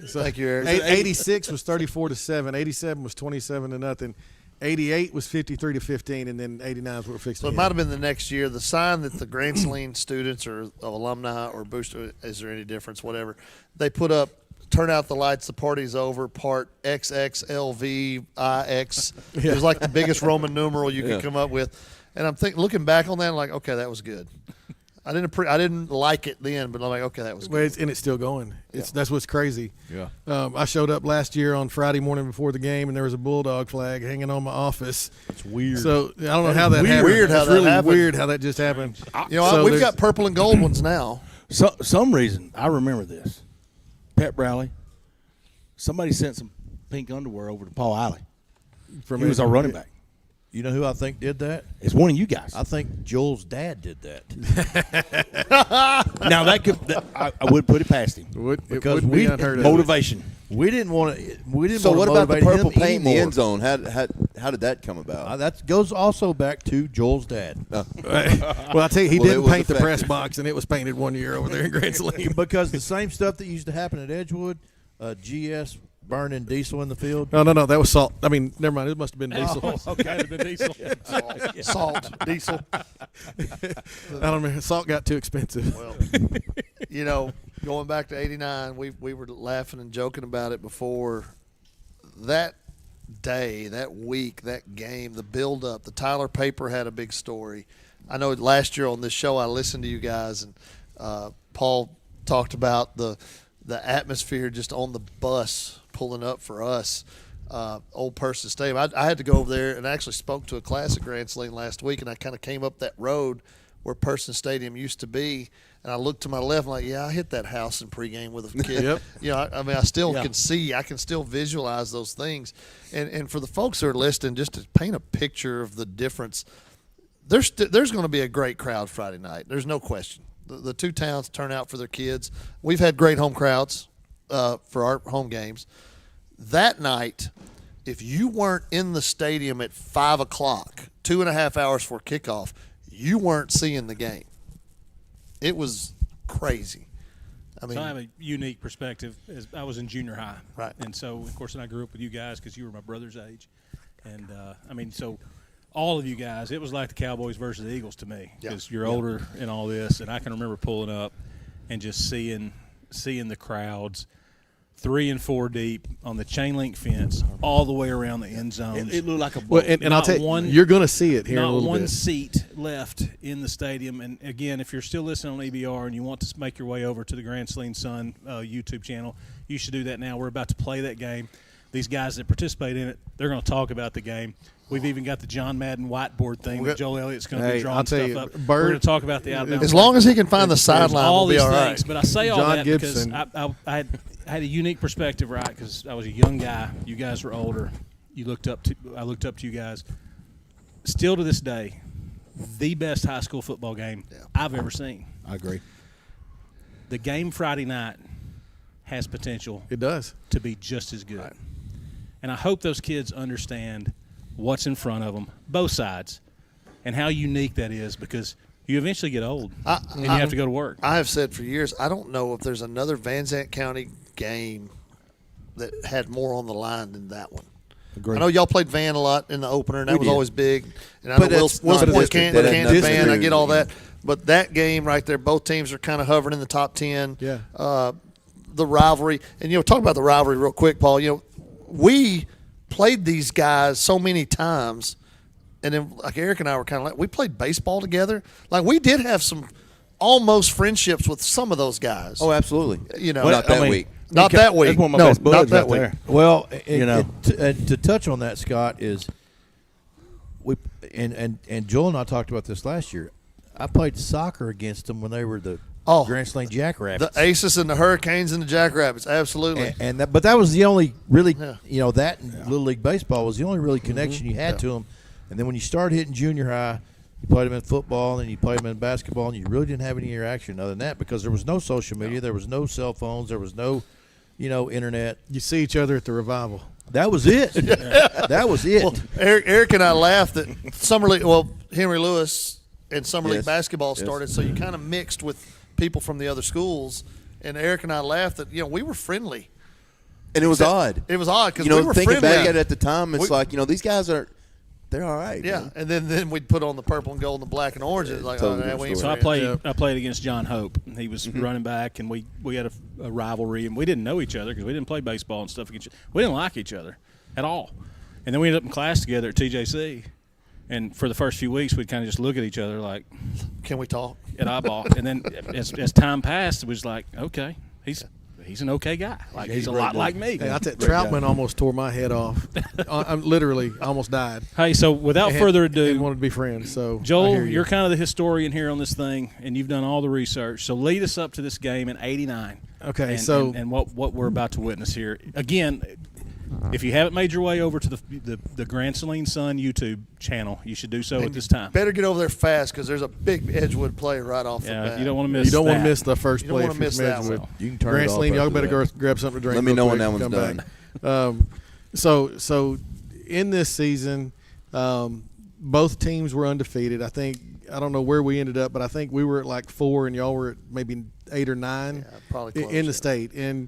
So Thank you, Eric. 86 was 34-7. 87 was 27-0. 88 was 53-15, and then 89 is what we're fixing. So it to might hit. have been the next year. The sign that the Grand Saline students or alumni or booster, is there any difference, whatever, they put up, turn out the lights, the party's over, part XXLVIX. It was like the biggest Roman numeral you could come up with. And I'm looking back on that, I'm like, okay, that was good. I didn't like it then, but I'm like, okay, that was Well, good. it's still going. That's what's crazy. Yeah. I showed up last year on Friday morning before the game, and there was a Bulldog flag hanging on my office. It's weird. So I don't know how that happened. Weird how it's that really happened. weird how that just happened. So We've there's- got purple and gold ones now. Some reason I remember this pep rally. Somebody sent some pink underwear over to Paul Alley. from He was our running back. You know who I think did that? It's one of you guys. I think Joel's dad did that. Now I would put it past him. It because wouldn't be we- unheard of. Motivation. We didn't want to. We didn't. So want what to about the motivate purple him paint in the anymore. end zone? How did that come about? That goes also back to Joel's dad. Well, I tell you, he Well, it didn't was paint the press effective. box, and it was painted one year over there in Grand Saline. Because the same stuff that used to happen at Edgewood, GS burning diesel in the field. No, that was salt. I mean, never mind. It must have been diesel. Okay, the diesel. Salt, diesel. I don't remember. Salt got too expensive. Well, going back to '89, we were laughing and joking about it before. That day, that week, that game, the build-up, the Tyler paper had a big story. I know last year on this show I listened to you guys, and Paul talked about the atmosphere just on the bus pulling up for us, Old Person Stadium. I had to go over there and actually spoke to a class at Grand Saline last week, and I kind of came up that road where Person Stadium used to be, and I looked to my left, and like, yeah, I hit that house in pregame with a kid. Yep. I mean, I still can see, I can still visualize those things. And for the folks that are listening, just to paint a picture of the difference, there's going to be a great crowd Friday night. There's no question. The two towns turn out for their kids. We've had great home crowds for our home games. That night, if you weren't in the stadium at 5 o'clock, 2.5 hours before kickoff, you weren't seeing the game. It was crazy. I mean, So I have a unique perspective. As I was in junior high, Right. And so, of course, and I grew up with you guys because you were my brother's age, and so all of you guys, it was like the Cowboys versus the Eagles to me because you're older and all this, and I can remember pulling up and just seeing the crowds 3 and 4 deep on the chain link fence all the way around the end zones. It looked like a Well, and I'll Not tell you, one- you're going to see it here in a Not little one bit. seat left in the stadium. And again, if you're still listening on EBR and you want to make your way over to the Grand Saline Sun YouTube channel, you should do that now. We're about to play that game. These guys that participate in it, they're going to talk about the game. We've even got the John Madden whiteboard thing that Joel Elliott's going to be Hey, drawing I'll tell stuff you, up. Bird- We're going to talk about the outbound. as long as he can find the sideline, all we'll be these all things. right. But I say all John that Gibson. because I had a unique perspective, right? Because I was a young guy. You guys were older. I looked up to you guys. Still to this day, the best high school football game I've ever seen. I agree. The game Friday night has potential It does. to be just as good. And I hope those kids understand what's in front of them, both sides, and how unique that is because you eventually get old and you have to go to work. I have said for years, I don't know if there's another Van Zandt County game that had more on the line than that one. I know y'all played Van a lot in the opener, and that was did. always big. And I But know that's Will's not a Point district. can't That Van. has nothing I to get do all with that. But that game right there, both teams are kind of hovering in the top 10. Yeah. The rivalry. And, talk about the rivalry real quick, Paul. We played these guys so many times, and then, like Eric and I were kind of like, we played baseball together. Like, we did have some almost friendships with some of those guys. Oh, absolutely. Not that week. Not that week. That's one of my No, best not buds that right week. there. Well, know. to touch on that, Scott, is we and Joel and I talked about this last year. I played soccer against them when they were the Grand Saline Jackrabbits. The Aces and the Hurricanes and the Jackrabbits, absolutely. But that was the only really, that and Little League Baseball was the only really connection you had to them. And then when you started hitting junior high, you played them in football, and then you played them in basketball, and you really didn't have any interaction other than that because there was no social media, there was no cell phones, there was no, internet. You see each other at the revival. That was it. That was it. Well, Eric and I laughed that Summer League. Well, Henry Lewis and Summer League Yes. basketball Yes. started, so you kind of mixed with people from the other schools. And Eric and I laughed that we were friendly. And it was odd. It was odd because You know, we were thinking friendly. back at it at the time, it's We- like, these guys they're all right. Yeah, man. and then we'd put on the purple and gold and the black and orange. It's like, totally oh, different we ain't story. So friends. I played against John Hope. He was running back, and we had a rivalry, and we didn't know each other because we didn't play baseball and stuff against. We didn't like each other at all, and then we ended up in class together at TJC. And for the first few weeks, we'd kind of just look at each other like Can we talk? at eyeball. And then as time passed, it was like, okay, he's an okay guy. Like he's a lot like me. Hey, I tell you, Troutman almost tore my head off. I'm literally almost died. Hey, so without And- further and ado, wanted to be friends. So I Joel, hear you. you're kind of the historian here on this thing, and you've done all the research. So lead us up to this game in '89. Okay, and, so- and what we're about to witness here. Again, if you haven't made your way over to the Grand Saline Sun YouTube channel, you should do so at this time. Better get over there fast because there's a big Edgewood play right off the Yeah, bat. you don't want to miss. You don't want that. to miss the first You don't play wanna if you're miss from that Edgewood. one. You can turn Grand it off. Saline, y'all after better that. go grab something to drink. Let me real know when quick that and one's come back. So in this season, both teams were undefeated. I don't know where we ended up, but I think we were at like 4 and y'all were at maybe 8 or 9 Yeah, probably close, in the yeah. state. And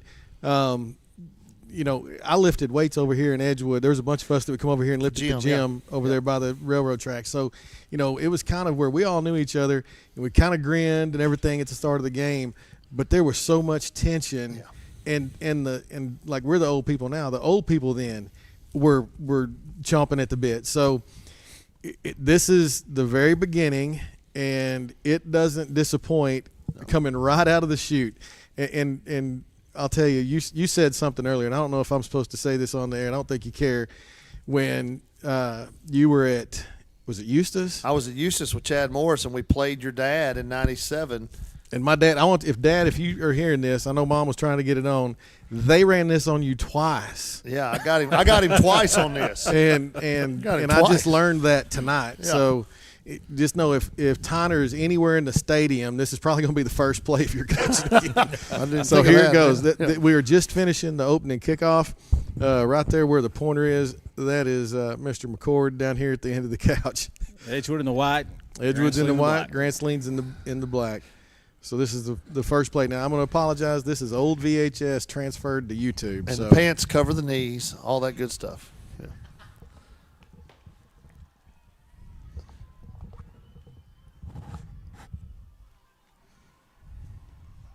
I lifted weights over here in Edgewood. There was a bunch of us that would come over here and lift at the gym over there by the railroad track. So, it was kind of where we all knew each other, and we kind of grinned and everything at the start of the game. But there was so much tension, and like we're the old people now. The old people then were chomping at the bit. So this is the very beginning, and it doesn't disappoint coming right out of the chute. And I'll tell you, you said something earlier, and I don't know if I'm supposed to say this on the air, and I don't think you care. When you were at, was it Eustis? I was at Eustis with Chad Morris, and we played your dad in '97. And my dad, if you are hearing this, I know Mom was trying to get it on. They ran this on you twice. Yeah, I got him twice on this. And Got it I twice. just learned that tonight. Yeah. So just know if Tyner is anywhere in the stadium, this is probably going to be the first play if you're coaching again. I didn't So think of here that. it goes. Yeah. We are just finishing the opening kickoff. Right there where the pointer is, that is Mr. McCord down here at the end of the couch. Edgewood in the white. Edgewood's Grand in the Saline white, black. Grand Saline's in the black. So this is the first play. Now I'm going to apologize. This is old VHS transferred to YouTube. And so the pants cover the knees, all that good stuff. Yeah.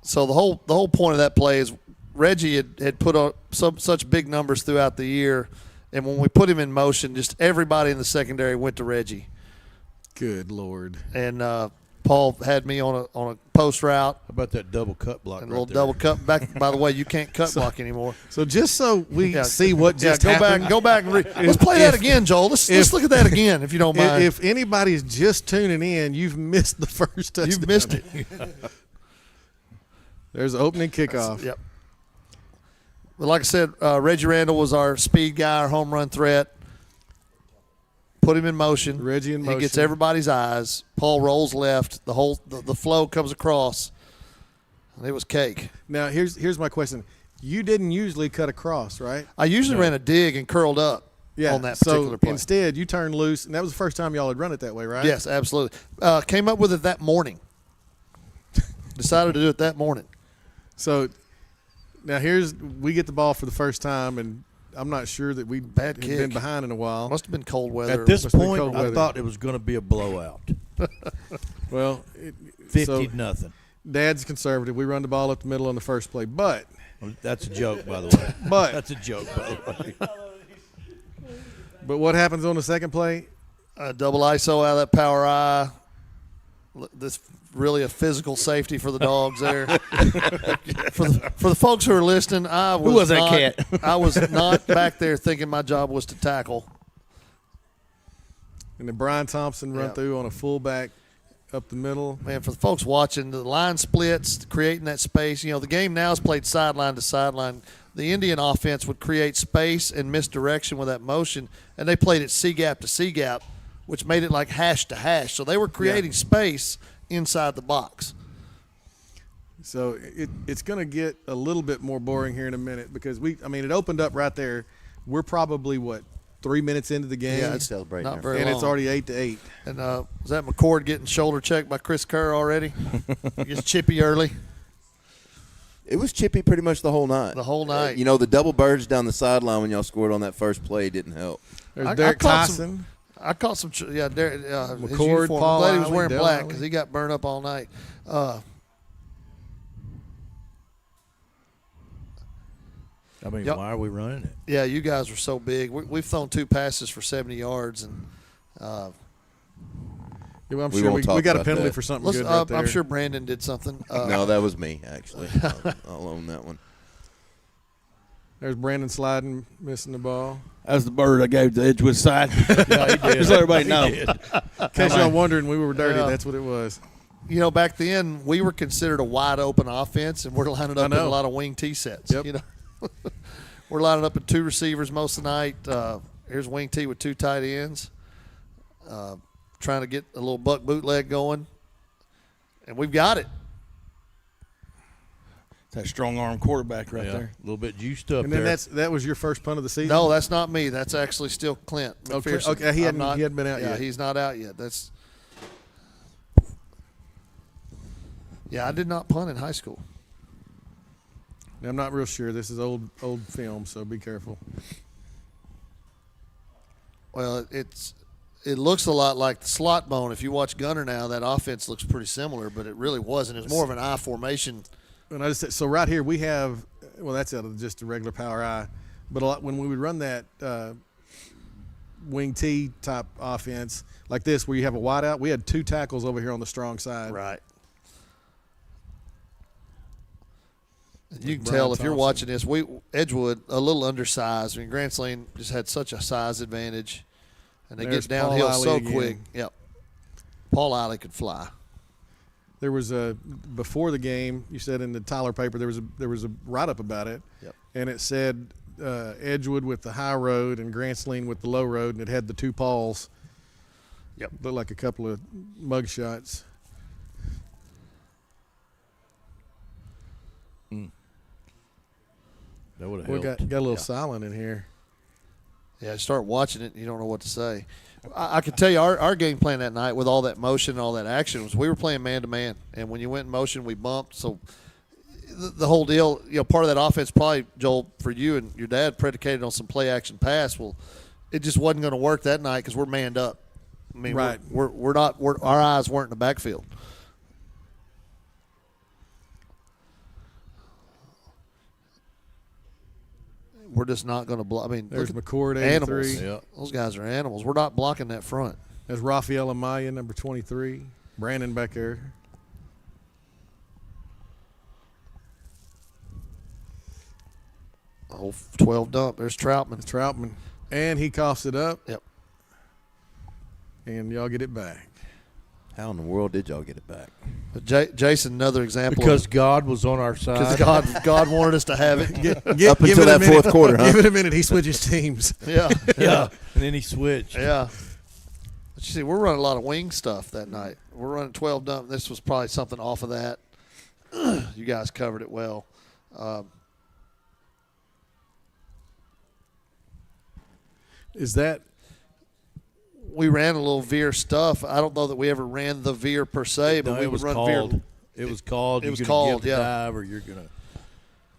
So the whole point of that play is Reggie had put on such big numbers throughout the year, and when we put him in motion, just everybody in the secondary went to Reggie. good Lord. And Paul had me on a post route How about that double cut block? and right a little there? double cut back. By the way, you can't cut block anymore. So just so we Yeah. see what just happened. Go back and let's play that again, Joel. Let's look at that again, if you don't mind. If anybody's just tuning in, you've missed the first touchdown. You've missed it. There's the opening kickoff. Yep. But like I said, Reggie Randall was our speed guy, our home run threat. Put him in motion. Reggie in motion. He gets everybody's eyes. Paul rolls left. The flow comes across. And it was cake. Now here's my question. You didn't usually cut across, right? I usually ran a dig and curled up on that particular so play. instead you turned loose, and that was the first time y'all had run it that way, right? Yes, absolutely. Came up with it that morning. Decided to do it that morning. So now we get the ball for the first time, and I'm not sure that we Bad had kick. been behind in a while. Must have been cold weather. At this Must be point, cold I weather. thought it was going to be a blowout. Well, 50-0. Dad's conservative. We run the ball up the middle on the first play, but That's a joke, by the way. But- That's a joke, by the way. what happens on the second play? Double ISO out of that power eye. This really a physical safety for the dogs there. for the folks who are listening, I was that not, cat? I was not back there thinking my job was to tackle. And then Brian Thompson run Yeah. through on a fullback up the middle. Man, for the folks watching, the line splits, creating that space. The game now is played sideline to sideline. The Indian offense would create space and misdirection with that motion, and they played it C-gap to C-gap, which made it like hash to hash. So they were creating space inside the box. So it's going to get a little bit more boring here in a minute because it opened up right there. We're probably 3 minutes into the game, Yeah, it's Celebrating not there. very and long. it's already 8-8. And was that McCord getting shoulder checked by Chris Kerr already? Gets chippy early. It was chippy pretty much the whole night. The whole night. The double birds down the sideline when y'all scored on that first play didn't help. There's I Derek caught Tyson. I caught some. His McCord, uniform. Paul I'm glad he was Eiley, wearing Dale black Eiley. because he got burned up all night. I mean, Yep. why are we running it? Yeah, you guys were so big. We've thrown 2 passes for 70 yards, and Yeah, well, I'm We sure won't we talk got a about penalty that. for something listen, good right there. I'm sure Brandon did something. No, that was me, actually. I'll own that one. There's Brandon sliding, missing the ball. That was the bird I gave the Edgewood side. Yeah, he did. Just let everybody know. In case y'all wondering, we were dirty. Yeah. That's what it was. Back then we were considered a wide open offense, and we're lining up in a lot of wing T sets. Yep. We're lining up in 2 receivers most of the night. Here's wing T with 2 tight ends, trying to get a little buck bootleg going, and we've got it. That strong arm quarterback right Yeah, there. a little bit juiced up And then there. that was your first punt of the season? No, that's not me. That's actually still Clint Okay, McPherson. okay, he I'm hadn't been out yeah, yet. he's not out yet. I did not punt in high school. I'm not real sure. This is old film, so be careful. Well, it looks a lot like the slot bone. If you watch Gunner now, that offense looks pretty similar, but it really wasn't. It's more of an I formation. And I just said, so right here we have, well, that's out of just a regular power eye, but a lot, when we would run that wing T type offense like this, where you have a wide out, we had 2 tackles over here on the strong side. Right. You can Brian tell if you're Thompson. watching this, Edgewood a little undersized. I mean, Grants Lane just had such a size advantage, and they There's get downhill Paul Eiley so again. quick. Yep. Paul Eiley could fly. There was before the game, you said in the Tyler paper there was a write up about it, Yep. and it said Edgewood with the high road and Grants Lane with the low road, and it had the 2 Pauls. Yep. Looked like a couple of mug shots. That would have We helped. got a little silent in here. Yeah, you start watching it and you don't know what to say. I can tell you our game plan that night with all that motion and all that action was we were playing man-to-man. And when you went in motion, we bumped. So the whole deal, part of that offense probably, Joel, for you and your dad, predicated on some play-action pass. Well, it just wasn't going to work that night because we're manned up. I mean, Right. our eyes weren't in the backfield. We're just not going to block. I mean, There's look at McCord, animals. 83. Yeah. Those guys are animals. We're not blocking that front. There's Rafael Amaya, number 23. Brandon back there. Oh, 12 dump. There's Troutman. Troutman. And he coughs it up. Yep. And y'all get it back. How in the world did y'all get it back? But Jason, another example. Because God was on our because side. God wanted us to have it. Up until that fourth quarter, huh? Give it a minute. He switches teams. Yeah. Yeah. And then he switched. Yeah. But you see, we're running a lot of wing stuff that night. We're running 12 dump. This was probably something off of that. You guys covered it well. Is that We ran a little veer stuff. I don't know that we ever ran the veer per se, but No, we it would was run called. veer. It was called. It You're was gonna called, give the yeah. dive, or you're gonna.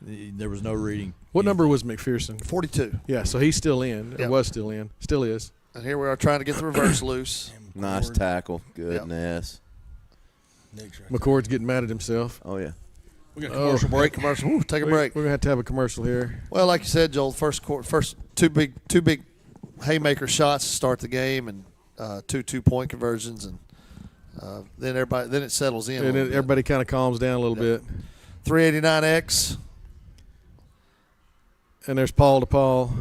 There was no reading. what number was McPherson? 42. Yeah, so he's still in. Or Yep. was still in. Still is. And here we are trying to get the reverse loose. Nice tackle. Goodness. McCord's getting mad at himself. Oh, yeah. We got a commercial break. Commercial. Ooh, take a break. We're going to have a commercial here. Well, like you said, Joel, first two big haymaker shots to start the game, and two 2-point conversions, and then it settles in. And then everybody kind of calms down a little bit. 389X. And there's Paul to Paul.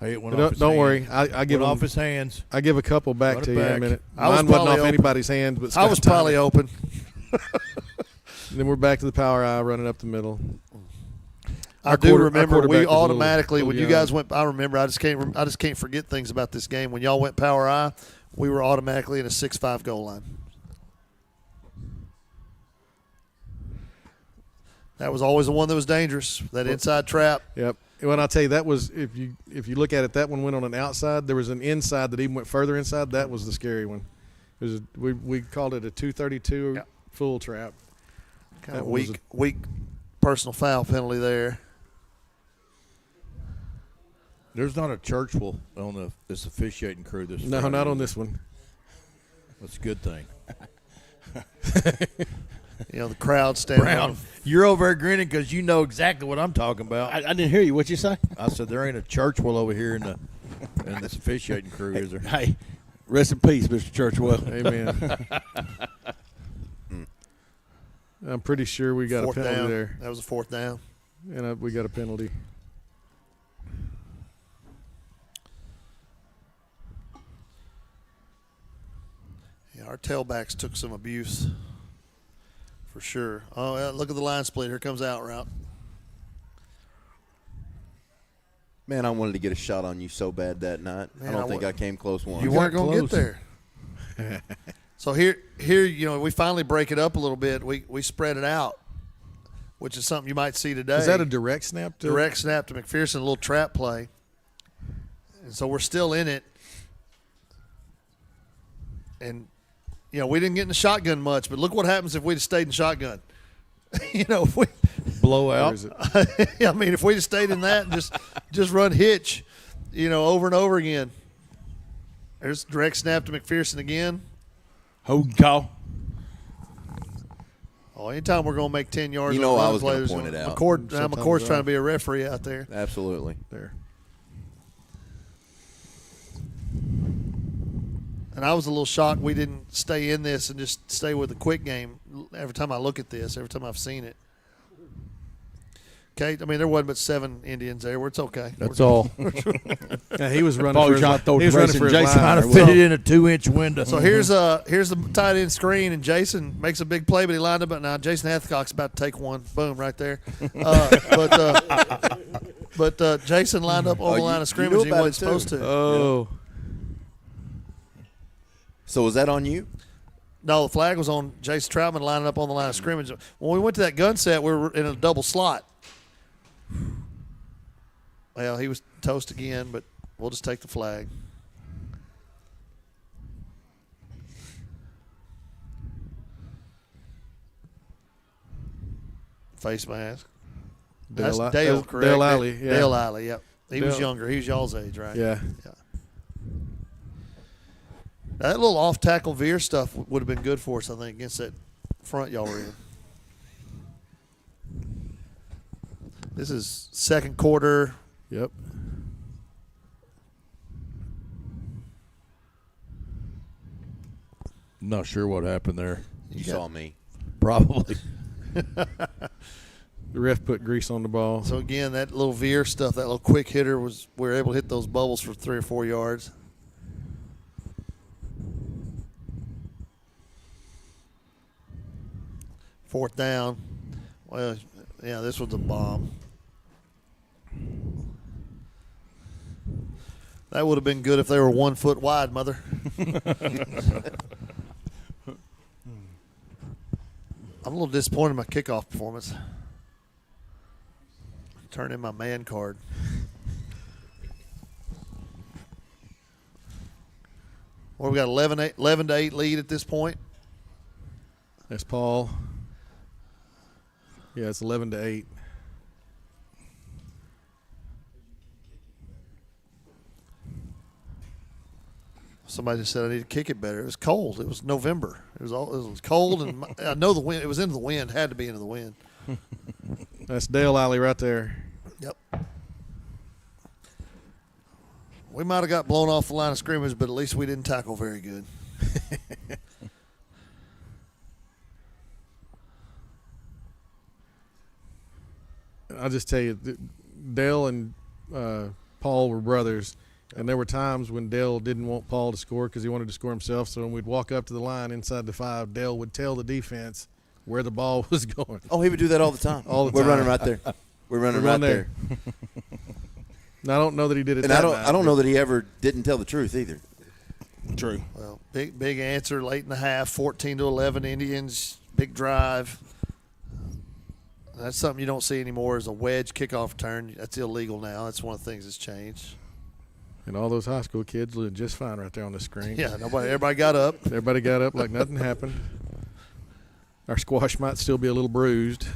Hey, it went off his Don't hands. worry. I give Went off him, his hands. I give a couple back Run it to you in a back. minute. I was Mine wasn't probably off open. anybody's hands, but I was Scott probably Tyner. open. Then we're back to the power eye running up the middle. I Our do quarter- our remember quarterback we was a little- automatically when little you guys young. went. I remember. I just can't forget things about this game. When y'all went power eye, we were automatically in a 6-5 goal line. That was always the one that was dangerous. That inside trap. Yep. Well, I'll tell you, that was if you look at it, that one went on an outside. There was an inside that even went further inside. That was the scary one. It was we called it a 232 Yep. full trap. Kind of That was weak personal foul penalty there. There's not a Churchill on this officiating crew. No, Friday. not on this one. That's a good thing. You know, the crowd standing. Brown, you're over there grinning because you know exactly what I'm talking about. I didn't hear you. What'd you say? I said there ain't a Churchill over here in this officiating crew, is there? Hey, rest in peace, Mr. Churchwell. Amen. I'm pretty sure we got Fourth a penalty down. there, That was a fourth down. and we got a penalty. Yeah, our tailbacks took some abuse for sure. Oh, yeah, look at the line split. Here comes out route. Man, I wanted to get a shot on you so bad that night. Man, I don't I think wa- I came close once. You weren't going to get there. So here, you know, we finally break it up a little bit. We spread it out, which is something you might see today. Is that a direct snap? direct snap to McPherson, a little trap play? And so we're still in it. And, you know, we didn't get in the shotgun much, but look what happens if we'd have stayed in shotgun. You know, if we, Blowout. Or is it? I mean, if we'd have stayed in that and just run hitch, you know, over and over again. There's direct snap to McPherson again. Holding call. Oh, anytime we're going to make 10 yards, You know on a I run was play, gonna there's point it out. McCord's Sometimes trying to be a referee out there. Absolutely. There. And I was a little shocked we didn't stay in this and just stay with the quick game. Every time I look at this, every time I've seen it. Okay, I mean there wasn't but 7 Indians there. Where it's okay. That's all. Yeah, he was running. Paul For his, John thought he was the running racing for his Jason line. Trying to fit it in a 2-inch window. So here's the tight end screen, and Jason makes a big play, but he lined up. But now Jason Hathcock's about to take one. Boom, right there. But Jason lined up on the line of you knew scrimmage. He about wasn't it, too. supposed to. Oh, So was that on you? No, the flag was on Jason Troutman lining up on the line of scrimmage. When we went to that gun set, we were in a double slot. Well, he was toast again, but we'll just take the flag. Face mask. That's Dale, correct? Dale Alley. Yeah. Dale Alley, yep. He was Dale. younger. He was y'all's age, right? Yeah. That little off-tackle veer stuff would have been good for us, I think, against that front y'all were in. This is second quarter. Yep. Not sure what happened there. You got- saw me. Probably. The ref put grease on the ball. So, again, that little veer stuff, that little quick hitter, we were able to hit those bubbles for 3 or 4 yards. Fourth down. Well, yeah, this was a bomb. That would have been good if they were 1 foot wide, mother. I'm a little disappointed in my kickoff performance. Turn in my man card. Well, we got 11 to 8 lead at this point. That's Paul. Yeah, it's 11 to 8. Somebody just said I need to kick it better. It was cold. It was November. It was cold, and I know the wind. It was into the wind. Had to be into the wind. That's Dale Alley right there. Yep. We might have got blown off the line of scrimmage, but at least we didn't tackle very good. I'll just tell you, Dale and Paul were brothers, and there were times when Dale didn't want Paul to score because he wanted to score himself. So when we'd walk up to the line inside the 5, Dale would tell the defense where the ball was going. Oh, he would do that all the time. All the We're time. running right there. We're running We're right going there. And I don't know that he did it. And that I don't. night, I don't but- know that he ever didn't tell the truth either. True. Well, big answer late in the half, 14-11 Indians, big drive. That's something you don't see anymore is a wedge kickoff return. That's illegal now. That's one of the things that's changed. And all those high school kids look just fine right there on the screen. Yeah, everybody got up. Everybody got up like nothing happened. Our squash might still be a little bruised.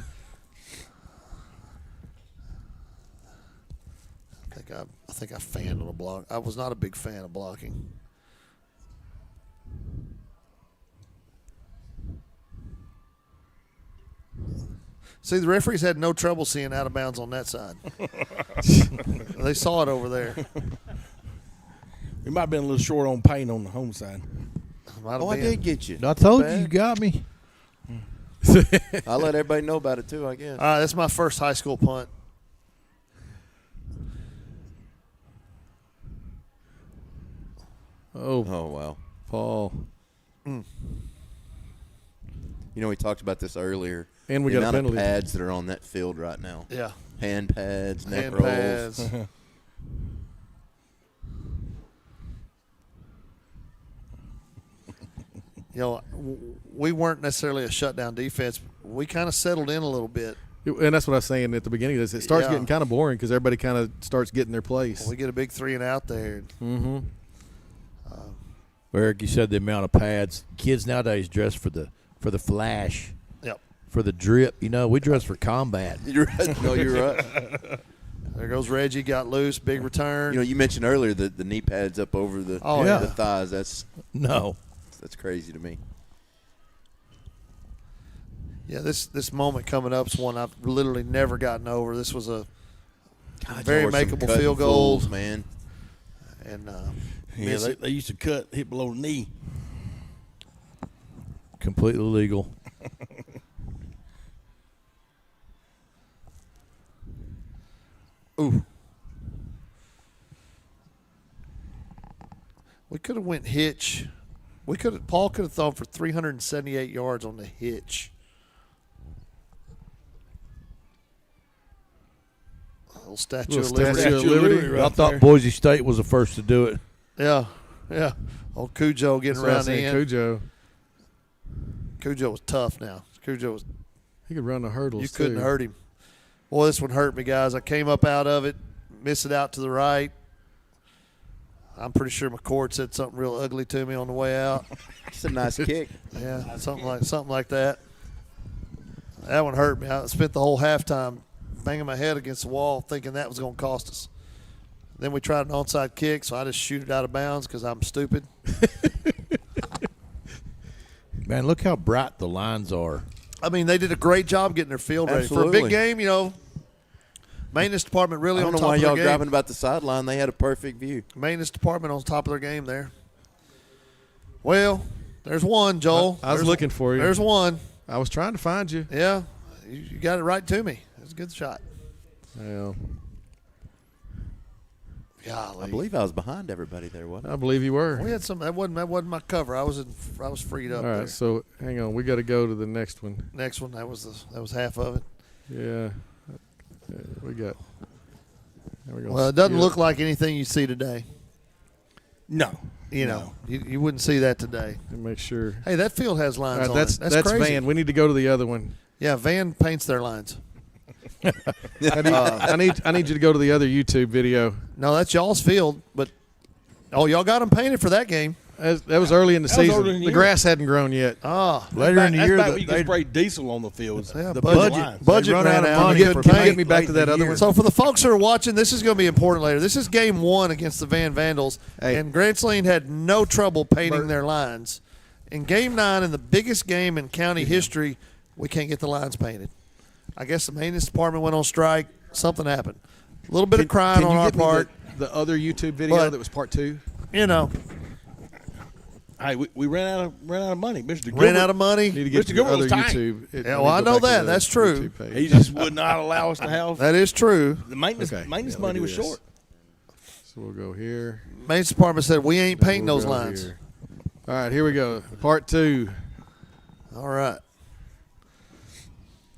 I think think I fanned on a block. I was not a big fan of blocking. See, the referees had no trouble seeing out of bounds on that side. They saw it over there. We might have been a little short on paint on the home side. Might have Oh, I been. did get you. I told Bad. you got me. I'll let everybody know about it too, I guess. All right, that's my first high school punt. Oh, Oh, wow. Paul. You know, we talked about this earlier. And we the got a amount of penalty. pads that are on that field right now. Yeah. Hand pads, neck Hand rolls. pads. You know, we weren't necessarily a shutdown defense. We kind of settled in a little bit. And that's what I was saying at the beginning of this. It starts Yeah. getting kind of boring because everybody kind of starts getting their place. We get a big 3 and out there. Mm-hmm. Eric, you said the amount of pads. Kids nowadays dress for the flash, Yep. for the drip. You know, we dress for combat. You're right. No, you're right. There goes Reggie. Got loose. Big return. You know, you mentioned earlier the knee pads up over the, Oh, yeah. the thighs. That's crazy to me. Yeah, this moment coming up is one I've literally never gotten over. This was a God, very y'all were some makeable cutting field goal. fools, man. And Yeah, they used to hit below the knee. Completely legal. ooh, we could have went hitch. Paul could have thrown for 378 yards on the hitch. A little Statue of Liberty. Statue of Liberty. right I thought there. Boise State was the first to do it. Yeah. Old Cujo getting That's what I around was the saying. end. Cujo. Was tough now. Cujo was. He could run the hurdles, You couldn't too. hurt him. Boy, this one hurt me, guys. I came up out of it, missed it out to the right. I'm pretty sure McCord said something real ugly to me on the way out. It's a nice kick. Yeah, something like that. That one hurt me. I spent the whole halftime banging my head against the wall thinking that was going to cost us. Then we tried an onside kick, so I just shoot it out of bounds because I'm stupid. Man, look how bright the lines are. I mean, they did a great job getting their field ready. For a Absolutely. big game, you know, maintenance department really I on don't know top why of their y'all game. grabbing about the sideline. They had a perfect view. Maintenance department on top of their game there. Well, there's one, Joel. I was There's looking for you. There's one. I was trying to find you. Yeah, you got it right to me. It was a good shot. Well, Golly. I believe I was behind everybody there, wasn't I believe you were. We had some. That wasn't my cover. I was freed up All right, there. so hang on. We got to go to the next one. Next one, that was half of it. Yeah. We got. We're gonna Well, it doesn't skip. look like anything you see today. No. You know, you wouldn't see that today. Let me make sure. Hey, that field has All lines right, on that's it. That's crazy. Van. We need to go to the other one. Yeah, Van paints their lines. I need you to go to the other YouTube video. No, that's y'all's field, but y'all got them painted for that game. That was early in the That was season. early in the the year. grass hadn't grown yet. Ah, Later in the year, That's back when you they can spray diesel on the fields. yeah, the budget lines. budget run ran out of out. money. You couldn't Can you paint. get me back to that other one? So for the folks who are watching, this is going to be important later. This is game 1 against the Van Vandals, Hey. and Grand Saline had no trouble painting their lines. In game 9, in the biggest game in county history, we can't get the lines painted. I guess the maintenance department went on strike. Something happened. A little bit of crying Can on you our get me part. the other YouTube video But- that was part 2? You know, Hey, we ran out of money. Mr. ran Gilbert, out of money. Need to get Mr. to the Gilbert other was tight. YouTube. Yeah, need well, to I go know back to that. the That's true. YouTube page. He just would not allow us to have That is true. the maintenance. Okay. Maintenance Yeah, we'll money do was this. short. So we'll go here. Maintenance department said we ain't painting We'll those go lines. here. All right, here we go. Part 2. All right.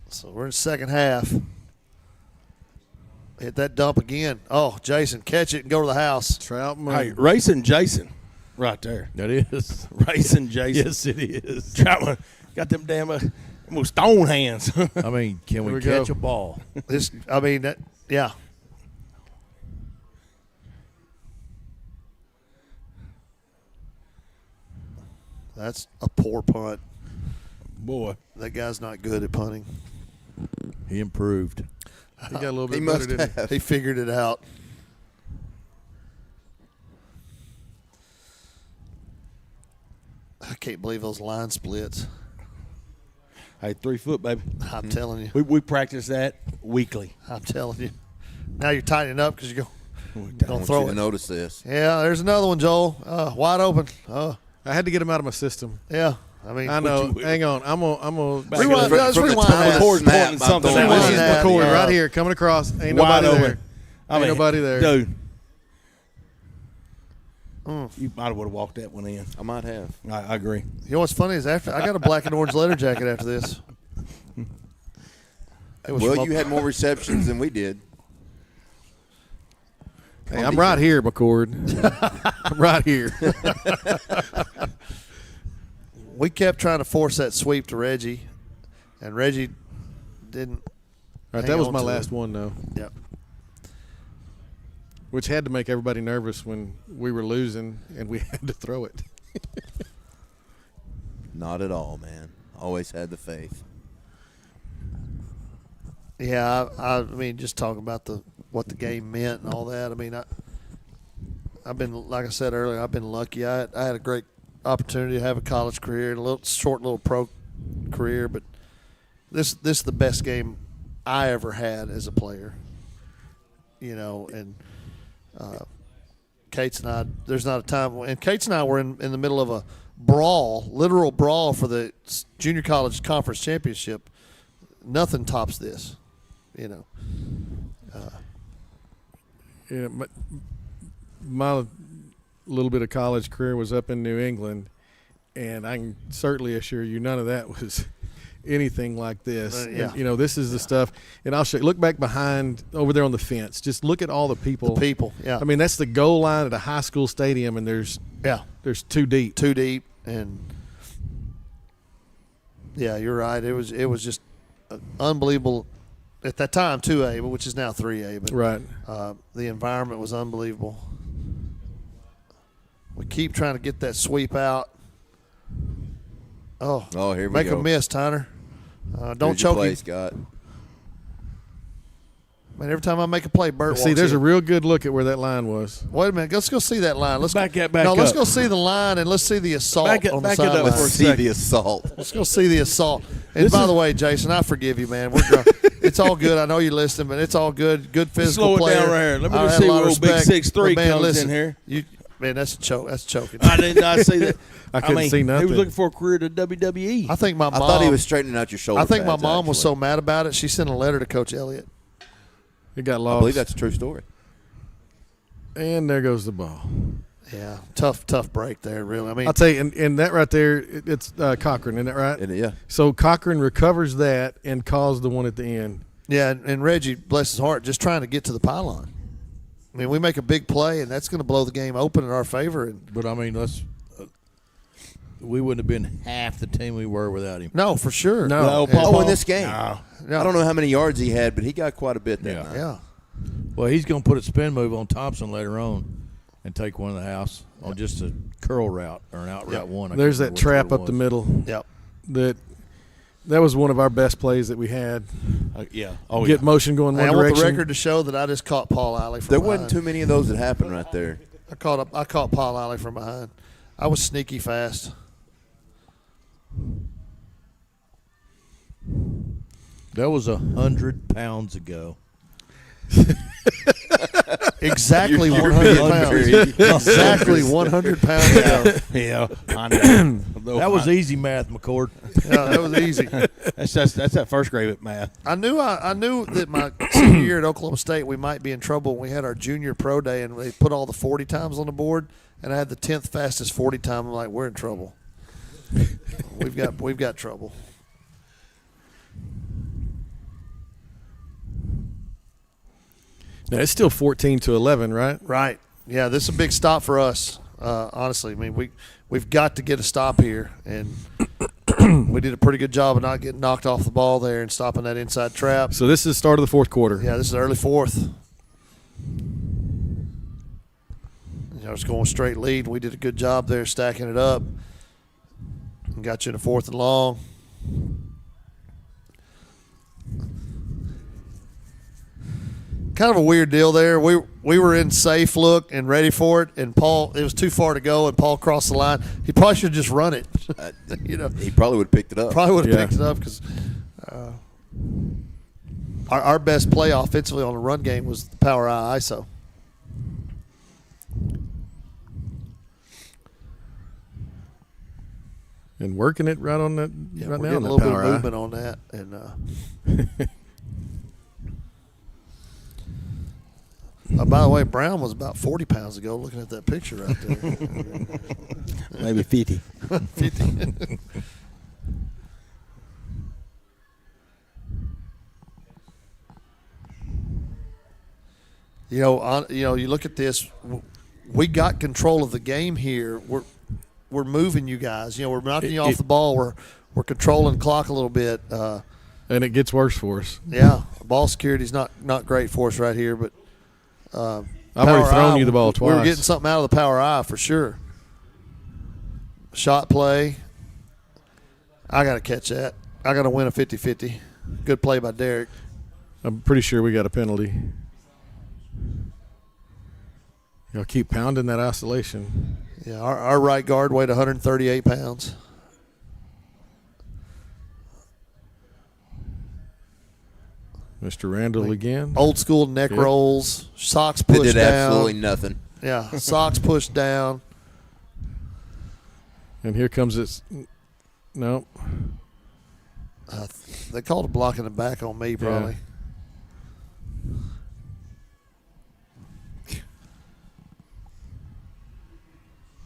So we're in the second half. Hit that dump again. Oh, Jason, catch it and go to the house. Troutman. Hey, racing Jason, right there. That is. Racing Jason. Yes, it is. Troutman got them damn almost stone hands. I mean, can Here we we go. catch a ball? Yeah. That's a poor punt. Boy, That guy's not good at punting. He improved. He got a little he? bit He better, must didn't he? have. He figured it out. can't believe those line splits. Hey, 3 foot, baby. I'm telling you. We practice that weekly. I'm telling you. Now you're tightening up because you're I going want to throw you to it. notice this. Yeah, there's another one, Joel. Wide open. I had to get him out of my system. Yeah. I mean, I know. Hang on. I'm gonna Rewind, let's From the rewind time of that. the Record snap, pointing something I'm out. throwing Rewind it. that. McCord Yeah. right here, coming across. Ain't Wide nobody open. there. Ain't nobody there. Dude. You might have would have walked that one in. I might have. I agree. You know what's funny is after I got a black and orange leather jacket after this. It was Well, from you had more receptions than we did. Hey, I'm right here, McCord. I'm right here. We kept trying to force that sweep to Reggie, and Reggie didn't. All right, hang that was on my to last it. one, though, Yep. which had to make everybody nervous when we were losing and we had to throw it. Not at all, man. Always had the faith. Yeah, I mean, just talking about what the game meant and all that. I mean, I've been, like I said earlier, I've been lucky. I had a great opportunity to have a college career and a short little pro career, but this is the best game I ever had as a player. You know, and Cates and I, there's not a time, and Cates and I were in the middle of a brawl, literal brawl for the junior college conference championship. Nothing tops this, you know. Yeah, my little bit of college career was up in New England, and I can certainly assure you none of that was anything like this. Yeah. And, you know, this is the stuff, and I'll show you. Look back behind over there on the fence. Just look at all the people. The people, yeah. I mean, that's the goal line at a high school stadium, and there's too deep. Too deep, and yeah, you're right. It was just unbelievable at that time, 2A, which is now 3A. But Right. The environment was unbelievable. We keep trying to get that sweep out. Oh, Here we make go. a miss, Tyner. Don't Here's your choke play, him. Scott. Man, every time I make a play, Bert See, walks there's in. a real good look at where that line was. Wait a minute. Let's go see that line. Let's Back go, it back no, let's up. go see the line and let's see the assault Back it- on the back it up sideline. for a Let's see second. the assault. Let's go see the assault. And by the way, Jason, I forgive you, man. We're drunk. It's all good. I know you're listening, but it's all good. Good physical Slow it player. down right here. Let me I just had see a lot where of old big respect. 6'3" But, man, comes listen, in here. Man, that's choking. I did not see that. I couldn't see He nothing. was looking for a career to WWE. I think my I mom. thought he was straightening out your shoulder I think my pads, mom was so actually. mad about it. She sent a letter to Coach Elliott. It got I lost. believe that's a true story. And there goes the ball. Yeah, tough break there. Really, I mean, I'll tell you, and that right there, it's Cochran, isn't that right? Yeah. So Cochran recovers that and calls the one at the end. yeah, and Reggie, bless his heart, just trying to get to the pylon. I mean, we make a big play, and that's going to blow the game open in our favor. And But I mean, we wouldn't have been half the team we were without him. no, for sure. No. Yeah. Oh, in this game. Yeah. I don't know how many yards he had, but he got quite a bit that Yeah. night. Yeah. Well, he's going to put a spin move on Thompson later on and take one in the house on just a curl route or an out route one. I There's can't that remember which trap one up it the was. middle. Yep. That was one of our best plays that we had. Yeah. Oh, Get yeah. motion going Hey, one I want direction. the record to show that I just caught Paul Alley from There behind. wasn't too many of those that happened right there. I caught Paul Alley from behind. I was sneaky fast. That was 100 pounds ago. Exactly You're 100 being pounds. very Exactly 100 pounds ago. Yeah. I know. That was easy math, McCord. Yeah, that was easy. That's that first grade math. I knew that my senior year at Oklahoma State we might be in trouble when we had our junior pro day and they put all the 40 times on the board and I had the 10th fastest 40 time. I'm like, we're in trouble. We've got trouble. Now, it's still 14-11, right? Right. Yeah, this is a big stop for us. Honestly, I mean we've got to get a stop here, and we did a pretty good job of not getting knocked off the ball there and stopping that inside trap. So this is the start of the fourth quarter. Yeah, this is early fourth. You know, it's going straight lead. We did a good job there stacking it up and got you in a 4th and long. kind of a weird deal there. We were in safe look and ready for it, and Paul, it was too far to go, and Paul crossed the line. He probably should have just run it. He probably would have picked it up. Probably would have Yeah. picked it up because our best play offensively on the run game was the power I ISO. And working it right on that Yeah, right we're now getting on a that little bit of power eye. movement on that, and by the way, Brown was about 40 pounds ago. Looking at that picture right there, Maybe 50. 50. You look at this. We got control of the game here. We're moving you guys. We're knocking you off the ball. We're controlling the clock a little bit. And it gets worse for us. Yeah, ball security's not great for us right here, but I've already thrown you the ball twice. We were getting something out of the power eye for sure. Shot play. I got to catch that. I got to win a 50-50. Good play by Derek. I'm pretty sure we got a penalty. Y'all keep pounding that isolation. Yeah, our right guard weighed 138 pounds. Mr. Randall again. Old school neck Yep. rolls, socks They pushed did down. absolutely nothing. Yeah, socks pushed down. And here comes this. No. They called a block in the back on me probably.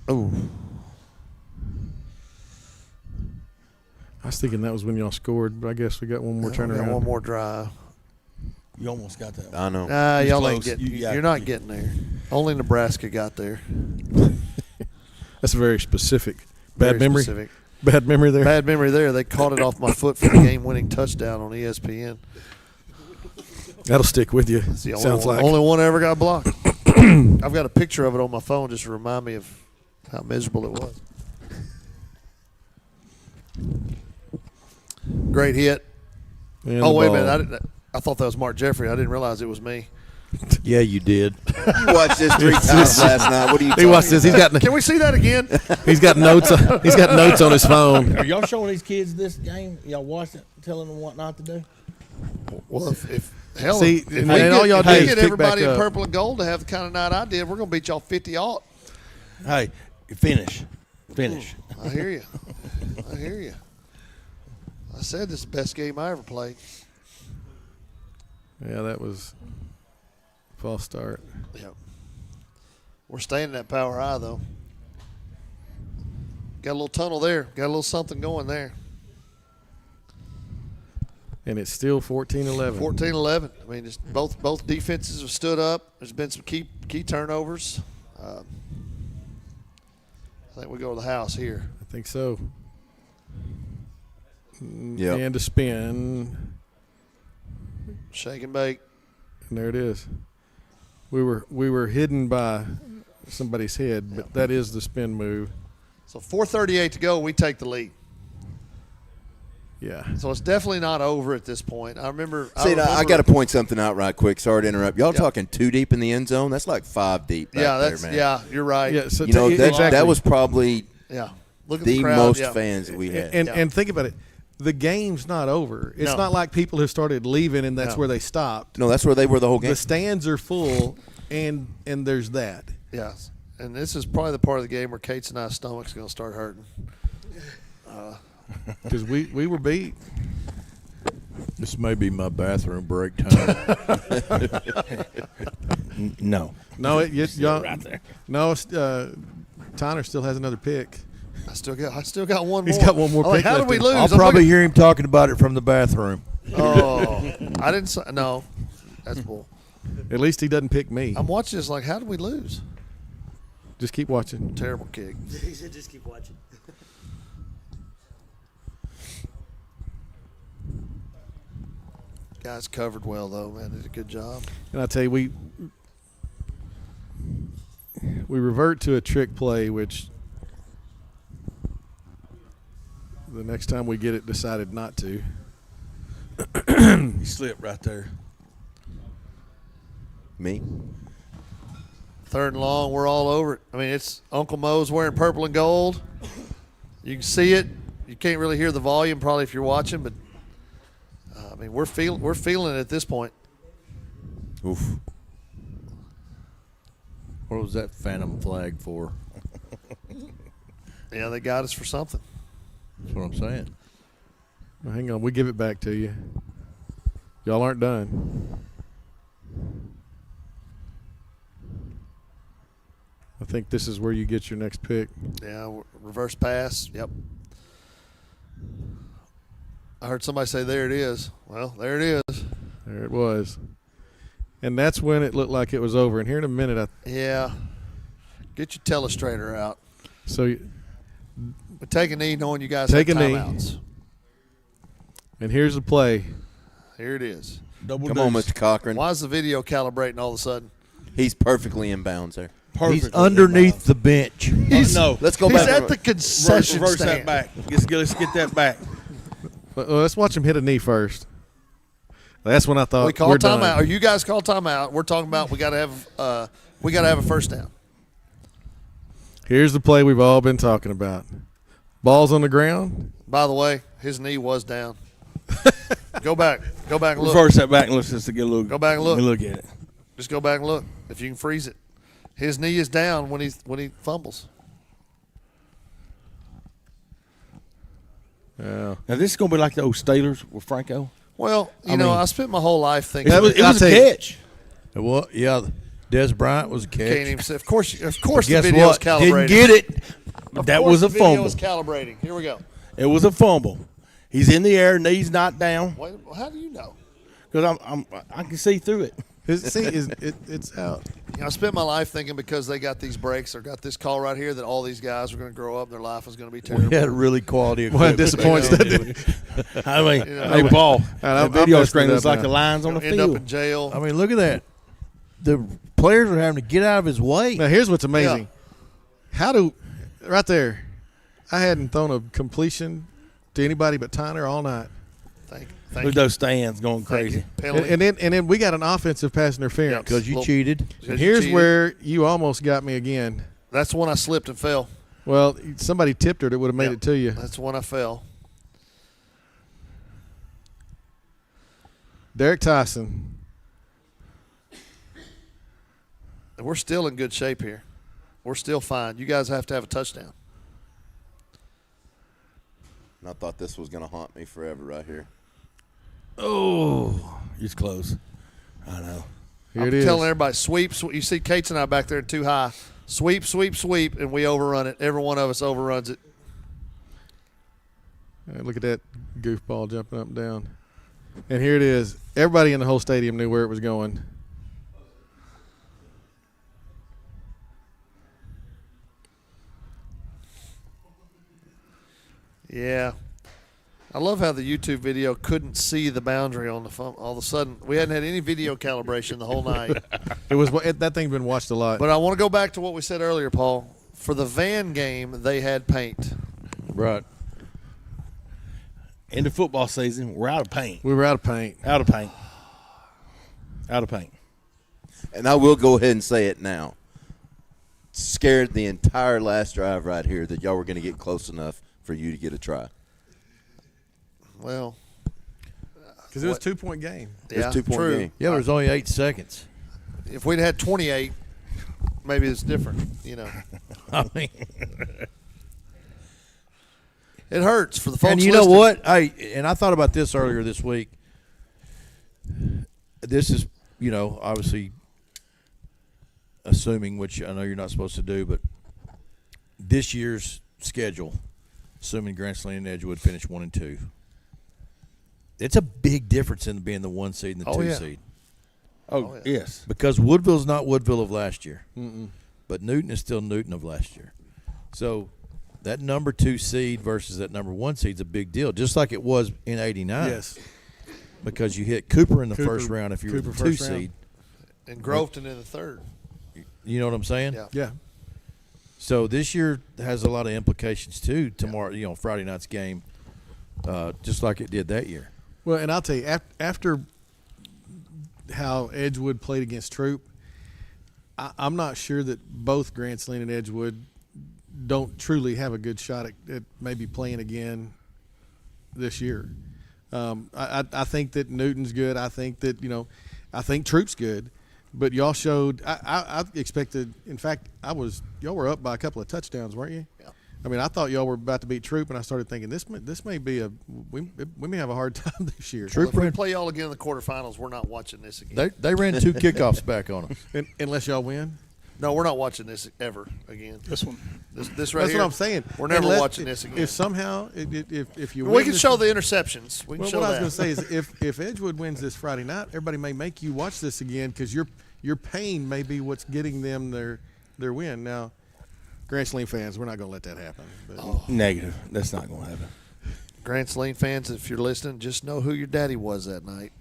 Oh, I was thinking that was when y'all scored, but I guess we got one more turnaround. one more drive. You almost got that. I know. Nah, It's y'all ain't close. getting. You got- You're not getting there. Only Nebraska got there. That's very specific. Very Bad memory. specific. Bad memory there. Bad memory there. They caught it off my foot for the game-winning touchdown on ESPN. That'll stick with you. It's the only Sounds one, like. only one I ever got blocked. I've got a picture of it on my phone just to remind me of how miserable it was. Great hit. And Oh, the wait a ball. minute. I thought that was Mark Jeffrey. I didn't realize it was me. Yeah, you did. You watched this 3 times last night. What are you He talking watched this. about? Can we see that again? He's got notes. He's got notes on his phone. Are y'all showing these kids this game? Y'all watching it, telling them what not to do? Well, if hell, See, if and we then all y'all get, if do we is get pick back everybody in up. purple and gold to have the kind of night I did, we're going to beat y'all 50-0. Hey, finish. Finish. I hear you. I hear you. I said this is the best game I ever played. Yeah, that was a false start. Yeah. We're staying in that power eye, though. Got a little tunnel there. Got a little something going there. And it's still 14-11. 14-11. I mean, it's both defenses have stood up. There's been some key turnovers. I think we go to the house here. I think so. Yep. And a spin. Shake and bake. And there it is. We were hidden by somebody's head, but that is the spin move. So 4:38 to go. We take the lead. Yeah. So it's definitely not over at this point. I remember. See, now, I got to point something out right quick. Sorry to interrupt. Y'all Yeah. talking 2 deep in the end zone? That's like 5 deep back Yeah, there, that's man. yeah. You're right. Yeah. So You know, exactly. that was probably Yeah. Look at the crowd. most yeah. fans that we had. And think about it. The game's not over. It's No. not like people have started leaving and that's No. where they stopped. No, that's where they were the whole game. The stands are full, and there's that. Yes. And this is probably the part of the game where Kate's and I's stomach's going to start hurting. Because we were beat. This may be my bathroom break time. No. No, y'all. Right there. No, Tyner still has another pick. I still got one more. He's got one more I'm like, pick how left did we in- lose? I'll I'm probably looking- hear him talking about it from the bathroom. Oh, I didn't say no. That's bull. At least he doesn't pick me. I'm watching this like, how did we lose? Just keep watching. Terrible kick. He said just keep watching. Guys covered well though, man. Did a good job. And I tell you, we revert to a trick play, which the next time we get it, decided not to. He slipped right there. Me. 3rd and long, we're all over it. I mean, it's Uncle Mo's wearing purple and gold. You can see it. You can't really hear the volume probably if you're watching, but I mean, we're feeling it at this point. Oof. What was that phantom flag for? Yeah, they got us for something. That's what I'm saying. Well, hang on, we give it back to you. Y'all aren't done. I think this is where you get your next pick. Yeah, reverse pass. Yep. I heard somebody say, there it is. Well, there it is. There it was. And that's when it looked like it was over. And here in a minute, Yeah. Get your telestrator out. so But take a knee knowing you guys Take have a knee. timeouts. and here's the play. Here it is. Double Come on, deuce. Mr. Cochran. Why is the video calibrating all of a sudden? He's perfectly in bounds there. Perfectly He's underneath the bench. No, Let's go He's back. at the concession reverse stand. that back. Let's get that back. Well, let's watch him hit a knee first. That's when I thought We call we're timeout. done. Or you guys call timeout. We're talking about we got to have a first down. Here's the play we've all been talking about. Ball's on the ground. By the way, his knee was down. Go back and look. Reverse that back and let's just get a look. Go back and look. Let me look at it. Just go back and look if you can freeze it. His knee is down when he fumbles. Yeah. Now this is gonna be like the old Steelers with Franco. Well, you I know, mean- I spent my whole life thinking. It was I'll a tell you- catch. Well, yeah, Des Bryant was a catch. Can't even say. Of course, the Guess video's what? calibrating. Didn't get it. Of That course was a the video fumble. is calibrating. Here we go. It was a fumble. He's in the air, knees not down. Wait, how do you know? Because I can see through it. It's out. You know, I spent my life thinking because they got these breaks or got this call right here that all these guys are going to grow up and their life is going to be terrible. We had really quality Well, it equipment. disappoints, doesn't it? I mean, You know, hey, Paul, I the video messed screen it looks up like now. the lines on the End up field. in jail. I mean, look at that. The players are having to get out of his way. Now, here's what's amazing. Right there, I hadn't thrown a completion to anybody but Tyner all night. Thank Look you. at those stands going Thank crazy. you. Penalty. And then we got an offensive pass interference. Because you Little- cheated. Because And you here's cheated. where you almost got me again. That's when I slipped and fell. Well, somebody tipped her that would have made Yep. it to you. That's when I fell. Derek Tyson. And we're still in good shape here. We're still fine. You guys have to have a touchdown. And I thought this was going to haunt me forever right here. Oh, he's close. I know. Here I'm it is. telling everybody, sweep. You see Kate's and I back there too high. Sweep, sweep, sweep, and we overrun it. Every one of us overruns it. Look at that goofball jumping up and down. And here it is. Everybody in the whole stadium knew where it was going. Yeah. I love how the YouTube video couldn't see the boundary on the phone. All of a sudden, we hadn't had any video calibration the whole night. That thing's been watched a lot. But I want to go back to what we said earlier, Paul. For the Van game, they had paint. Right. In the football season, we're out of paint. We were out of paint. Out of paint. Out of paint. And I will go ahead and say it now. Scared the entire last drive right here that y'all were going to get close enough for you to get a try. Well, Because it was a 2-point game. It was yeah, a 2-point true. game. Yeah, there's only 8 seconds. If we'd had 28, maybe it's different, you know. I mean, It hurts for the folks and you know listening. what? I thought about this earlier this week. This is, obviously assuming, which I know you're not supposed to do, but this year's schedule, assuming Grant Saline and Edgewood finish 1 and 2, it's a big difference in being the 1 seed and the 2 yeah. seed. Oh, yes. Because Woodville's not Woodville of last year. But Newton is still Newton of last year. So that number 2 seed versus that number 1 seed is a big deal, just like it was in '89. Yes. Because you hit Cooper in the Cooper- first round if you were the Cooper 2 first round. seed. And Groveton in the third. You know what I'm saying? Yeah. Yeah. So this year has a lot of implications too. Tomorrow, Friday night's game, just like it did that year. Well, and I'll tell you, after how Edgewood played against Troop, I'm not sure that both Grand Saline and Edgewood don't truly have a good shot at maybe playing again this year. I think that Newton's good. I think that, I think Troop's good. But y'all showed I expected. In fact, y'all were up by a couple of touchdowns, weren't you? Yeah. I mean, I thought y'all were about to beat Troop, and I started thinking this may be we may have a hard time this year. Well, if we play y'all again in the quarterfinals, we're not watching this again. They ran 2 kickoffs back on us. Unless y'all win. No, we're not watching this ever again. This one. This right That's here. what I'm saying. We're never watching this again. If somehow, if you we win can this, show the interceptions. We can well, show what that. I was going to say is if Edgewood wins this Friday night, everybody may make you watch this again because your pain may be what's getting them their win. Now, Grand Saline fans, we're not going to let that happen. But. Negative. That's not going to happen. Grand Saline fans, if you're listening, just know who your daddy was that night.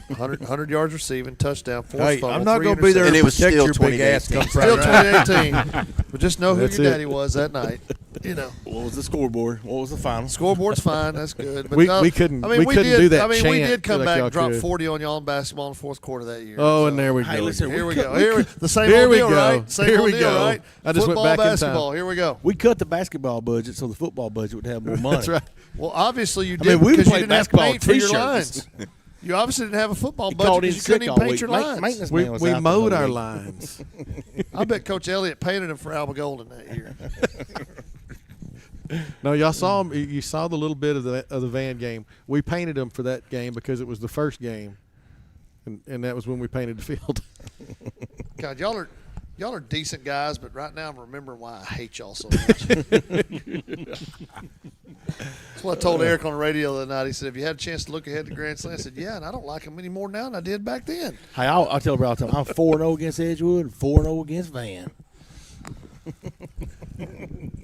100 yards receiving, touchdown, forced Hey, fumble, I'm not 3 going to be there And to it was protect still your big ass 2018. come Still Friday night. 2018. But just know who That's your it. daddy was that night. What was the scoreboard? What was the final? Scoreboard's fine. That's good. But We no, couldn't- I mean, we couldn't do that I mean, we chant did come like back y'all and drop could. 40 on y'all in basketball in the fourth quarter that year. Oh, So, and there we go. Hey, listen, Here we cut- go. we Here, cut- the same Here old we deal, go. right? Same Here old we deal, go. right? I just went Football, back in time. basketball. Here we go. We cut the basketball budget so the football budget would have more money. That's right. Well, obviously you I mean, did we because you played didn't have basketball paint for your T-shirts. lines. You obviously didn't have a football He budget called in because you couldn't sick even all paint week. your lines. Maintenance We man was out the mowed whole our week. lines. I bet Coach Elliott painted them for Alba Golden that year. No, y'all saw 'em. You saw the little bit of the van game. We painted them for that game because it was the first game, and that was when we painted the field. God, y'all are decent guys, but right now I'm remembering why I hate y'all so much. That's what I told Eric on the radio the other night. He said, "Have you had a chance to look ahead to Grand Slam?" I said, "Yeah, and I don't like them any more now than I did back then." Hey, I'll tell you all the time. I'm 4-0 against Edgewood and 4-0 against Van.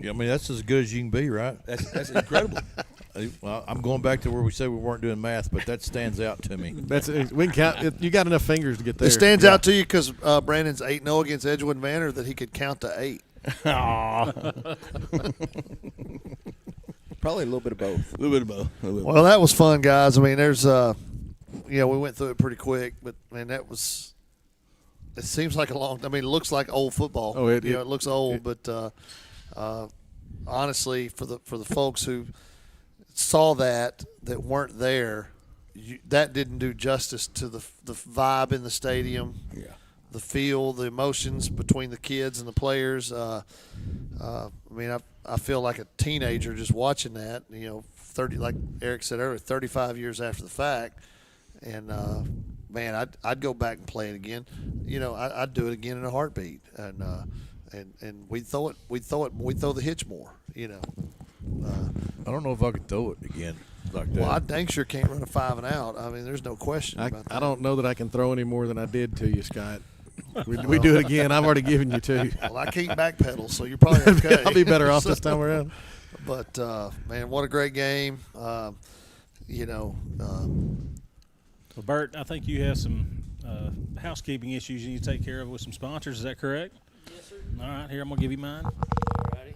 Yeah, I mean, that's as good as you can be, right? That's incredible. Well, I'm going back to where we said we weren't doing math, but that stands out to me. We can count. You got enough fingers to get there. It stands out to you because Brandon's 8-0 against Edgewood and Vanner that he could count to 8. Probably a little bit of both. A little bit of both. Well, that was fun, guys. I mean, there's, we went through it pretty quick, but man, that was. It seems like a long. I mean, it looks like old football. Oh, it looks old, but honestly, for the folks who saw that weren't there, that didn't do justice to the vibe in the stadium. Yeah. The feel, the emotions between the kids and the players. I mean, I feel like a teenager just watching that. 30, like Eric said earlier, 35 years after the fact, and man, I'd go back and play it again. I'd do it again in a heartbeat, and we'd throw the hitch more. I don't know if I could throw it again like that. Well, I dang sure can't run a 5 and out. I mean, there's no question about that. I don't know that I can throw any more than I did to you, Scott. We do it again. I've already given you 2. Well, I can't backpedal, so you're probably okay. I'll be better off this time around. But man, what a great game! Well, Bert, I think you have some housekeeping issues you need to take care of with some sponsors. Is that correct? Yes, sir. All right, here I'm gonna give you mine. Alrighty.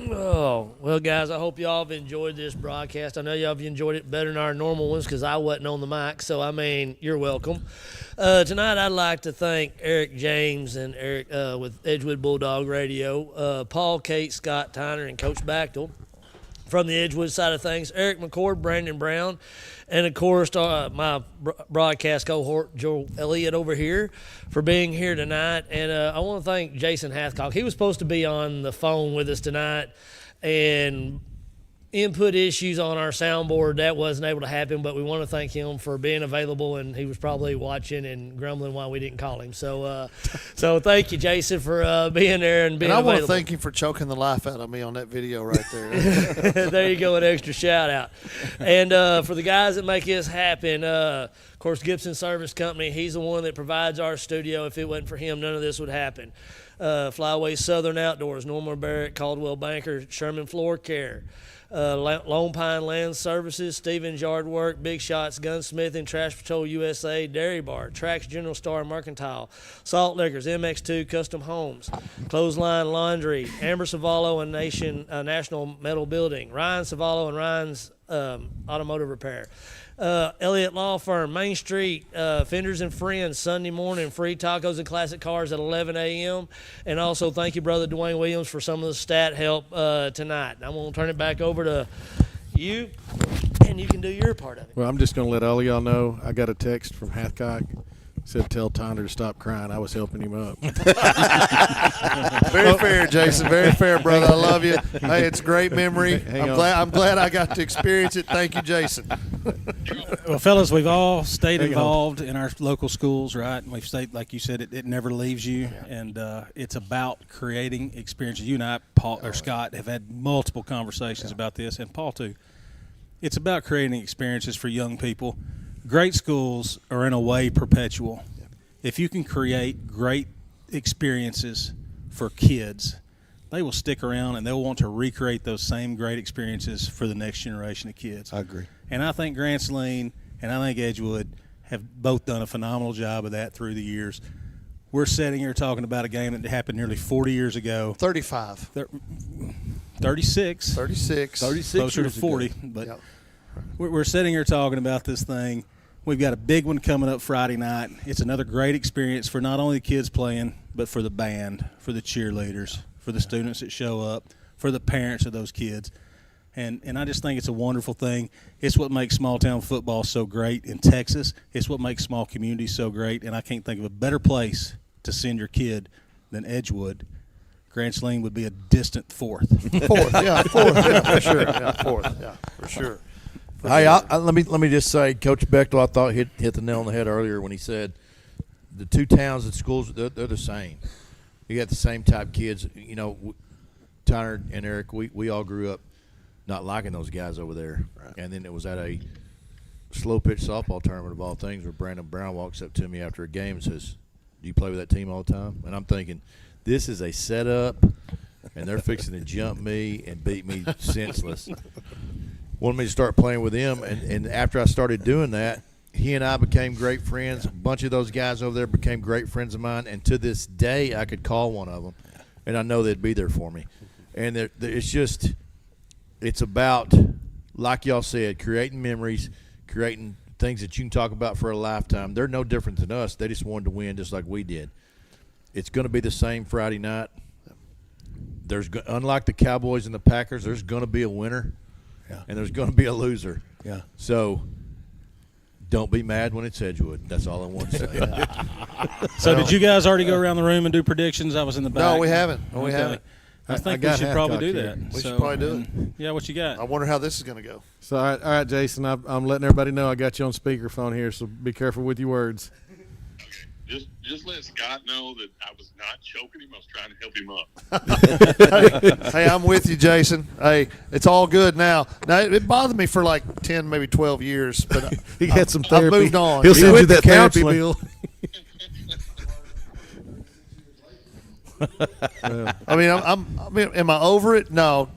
Oh, well, guys, I hope y'all have enjoyed this broadcast. I know y'all have enjoyed it better than our normal ones because I wasn't on the mic, so, I mean, you're welcome. Tonight I'd like to thank Eric James and Eric with Edgewood Bulldog Radio, Paul, Kate, Scott, Tyner, and Coach Bachtel. From the Edgewood side of things, Eric McCord, Brandon Brown, and, of course, my broadcast cohort, Joe Elliott, over here for being here tonight. And I want to thank Jason Hathcock. He was supposed to be on the phone with us tonight, and input issues on our soundboard, that wasn't able to happen, but we want to thank him for being available, and he was probably watching and grumbling why we didn't call him. So so thank you, Jason, for being there and being And I want to available. thank him for choking the life out of me on that video right there. There you go, an extra shout out. And for the guys that make this happen, of course, Gibson Service Company, he's the one that provides our studio. If it wasn't for him, none of this would happen. Flyway Southern Outdoors, Norman Barrett, Caldwell Banker, Sherman Floor Care, Lone Pine Land Services, Stevens Yard Work, Big Shots, Gunsmith and Trash Patrol USA, Dairy Bar, Trax General Star Mercantile, Salt Liquors, MX2 Custom Homes, Clothesline Laundry, Amber Savallo and National Metal Building, Ryan Savallo and Ryan's automotive repair. Elliott Law Firm, Main Street, Fenders and Friends, Sunday morning, free tacos and classic cars at 11 a.m. And also thank you, Brother Dwayne Williams, for some of the stat help tonight. I'm going to turn it back over to you, and you can do your part of it. Well, I'm just going to let all of y'all know I got a text from Hathcock. Said tell Tyner to stop crying. I was helping him up. Very fair, Jason. Very fair, brother. I love you. Hey, it's a great memory. Hang I'm glad I got to experience it. Thank you, Jason. Well, fellas, we've all stayed Hang on. involved in our local schools, right? And we've stayed, like you said, it never leaves you, and it's about creating experiences. You and I, Paul or Scott, have had multiple conversations about this, and Paul too. It's about creating experiences for young people. Great schools are in a way perpetual. If you can create great experiences for kids, they will stick around and they'll want to recreate those same great experiences for the next generation of kids. I agree. And I think Grant Saline and I think Edgewood have both done a phenomenal job of that through the years. We're sitting here talking about a game that happened nearly 40 years ago. 35. 36. 36. Closer to 40. But we're sitting here talking about this thing. We've got a big one coming up Friday night. It's another great experience for not only the kids playing, but for the band, for the cheerleaders, for the students that show up, for the parents of those kids. And I just think it's a wonderful thing. It's what makes small-town football so great in Texas. It's what makes small communities so great. And I can't think of a better place to send your kid than Edgewood. Grant Saline would be a distant fourth. Fourth, yeah, for sure. Yeah, fourth, yeah, for sure. Hey, let me just say, Coach Bechtel, I thought hit the nail on the head earlier when he said the two towns and schools they're the same. You got the same type kids. You know, Tyner and Eric, we all grew up not liking those guys over there, right. And then it was at a slow pitch softball tournament of all things where Brandon Brown walks up to me after a game and says, "Do you play with that team all the time?" And I'm thinking, this is a setup, and they're fixing to jump me and beat me senseless. Wanted me to start playing with him, and after I started doing that, he and I became great friends. A bunch of those guys over there became great friends of mine, and to this day I could call one of them, and I know they'd be there for me. And it's about, like y'all said, creating memories, creating things that you can talk about for a lifetime. They're no different than us. They just wanted to win just like we did. It's going to be the same Friday night. Unlike the Cowboys and the Packers, there's going to be a winner. Yeah. And there's going to be a loser. Yeah. So don't be mad when it's Edgewood. That's all I want to say. So did you guys already go around the room and do predictions? I was in the back. No, we haven't. Okay. We haven't. I think I we should probably do here. that. We should probably do it. Yeah, what you got? I wonder how this is going to go. So, all right, Jason, I'm letting everybody know I got you on speakerphone here, so be careful with your words. Just let Scott know that I was not choking him. I was trying to help him up. Hey, I'm with you, Jason. Hey, it's all good now. Now, it bothered me for like 10, maybe 12 years, but He had some therapy. I've moved on. He'll He send went you that to therapy counseling. bill. I mean, am I over it? No.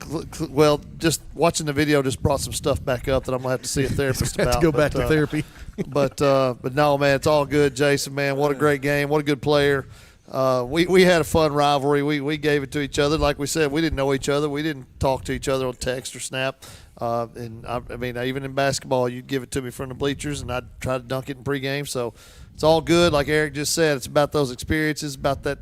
Well, just watching the video just brought some stuff back up that I'm gonna have to see a therapist Have about. to go back to therapy. But no, man, it's all good, Jason. Man, what a great game! What a good player. We had a fun rivalry. We gave it to each other. Like we said, we didn't know each other. We didn't talk to each other on text or snap. And I mean, even in basketball, you'd give it to me from the bleachers, and I'd try to dunk it in pregame. So it's all good. Like Eric just said, it's about those experiences, about that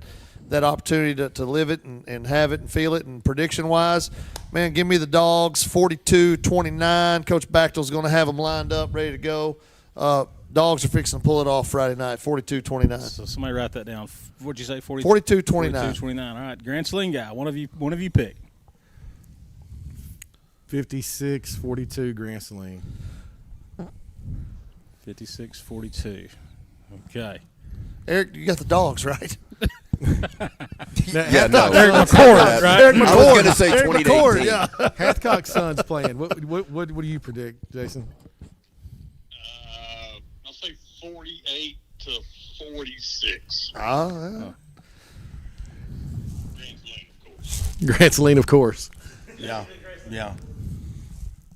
opportunity to live it and have it and feel it. And prediction-wise, man, give me the Dogs 42-29. Coach Bechtel's going to have them lined up, ready to go. Dogs are fixing to pull it off Friday night, 42-29. So somebody write that down. What'd you say? 42-29. 42-29. All right, Grant Saline guy. One of you pick. 56-42, Grant Saline. 56-42. Okay. Eric, you got the Dogs, right? Yeah, no. Eric McCord, right? Eric I was McCord. going to say Eric 20 to McCord, 18. yeah. Hathcock's son's playing. What do you predict, Jason? I'll say 48-46. Yeah. Grant Saline, of course. Yeah.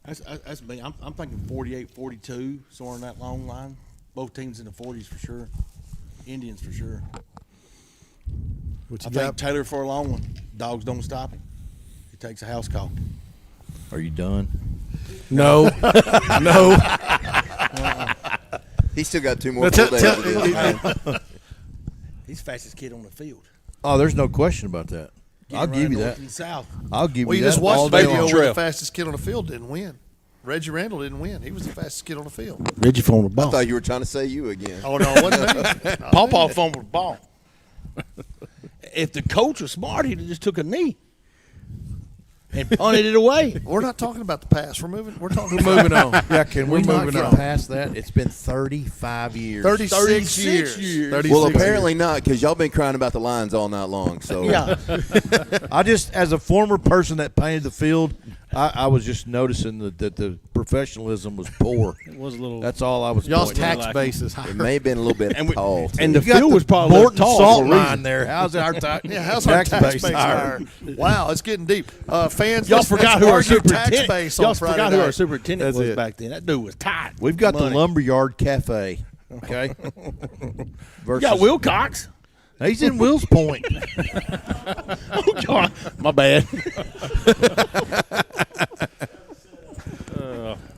That's me. I'm thinking 48-42, somewhere in that long line. Both teams in the 40s for sure. Indians for sure. What I you think got? Taylor for a long one. Dogs don't stop him. He takes a house call. Are you done? No, no. He's still got 2 more Tell- full days tell- of this, man. He's the fastest kid on the field. Oh, there's no question about that. I'll give you North that. and south. I'll give Well, you you that. just all watched the day video long. where the fastest kid on the field didn't win. Reggie Randall didn't win. He was the fastest kid on the field. Reggie fumbled the I ball. thought you were trying to say you again. Oh, no, it wasn't me. Pawpaw fumbled the ball. If the coach was smart, he'd have just took a knee and punted it away. We're not talking about the past. We're talking We're moving on. Yeah, can we We're not moving get on. past that? It's been 35 years. 36 years. 36 Well, years. apparently not, because y'all been crying about the Lions all night long. So Yeah. I just, as a former person that painted the field, I was just noticing that the professionalism was poor. It was a little. That's all I was Y'all's pointing tax like- base is it higher. may have been a little bit tall. too. And the You got field was probably Morton tall salt for a reason. mine there. How's our Yeah, how's our tax base higher? Wow, it's getting deep. Fans, Y'all let's forgot who our argue tax superintendent. base Y'all on Friday forgot who our night. superintendent That's was it. back then. That dude was tight. We've got Money. the Lumberyard Cafe. Okay. You Versus, got Wilcox. He's in Will's Point. Oh God, my bad.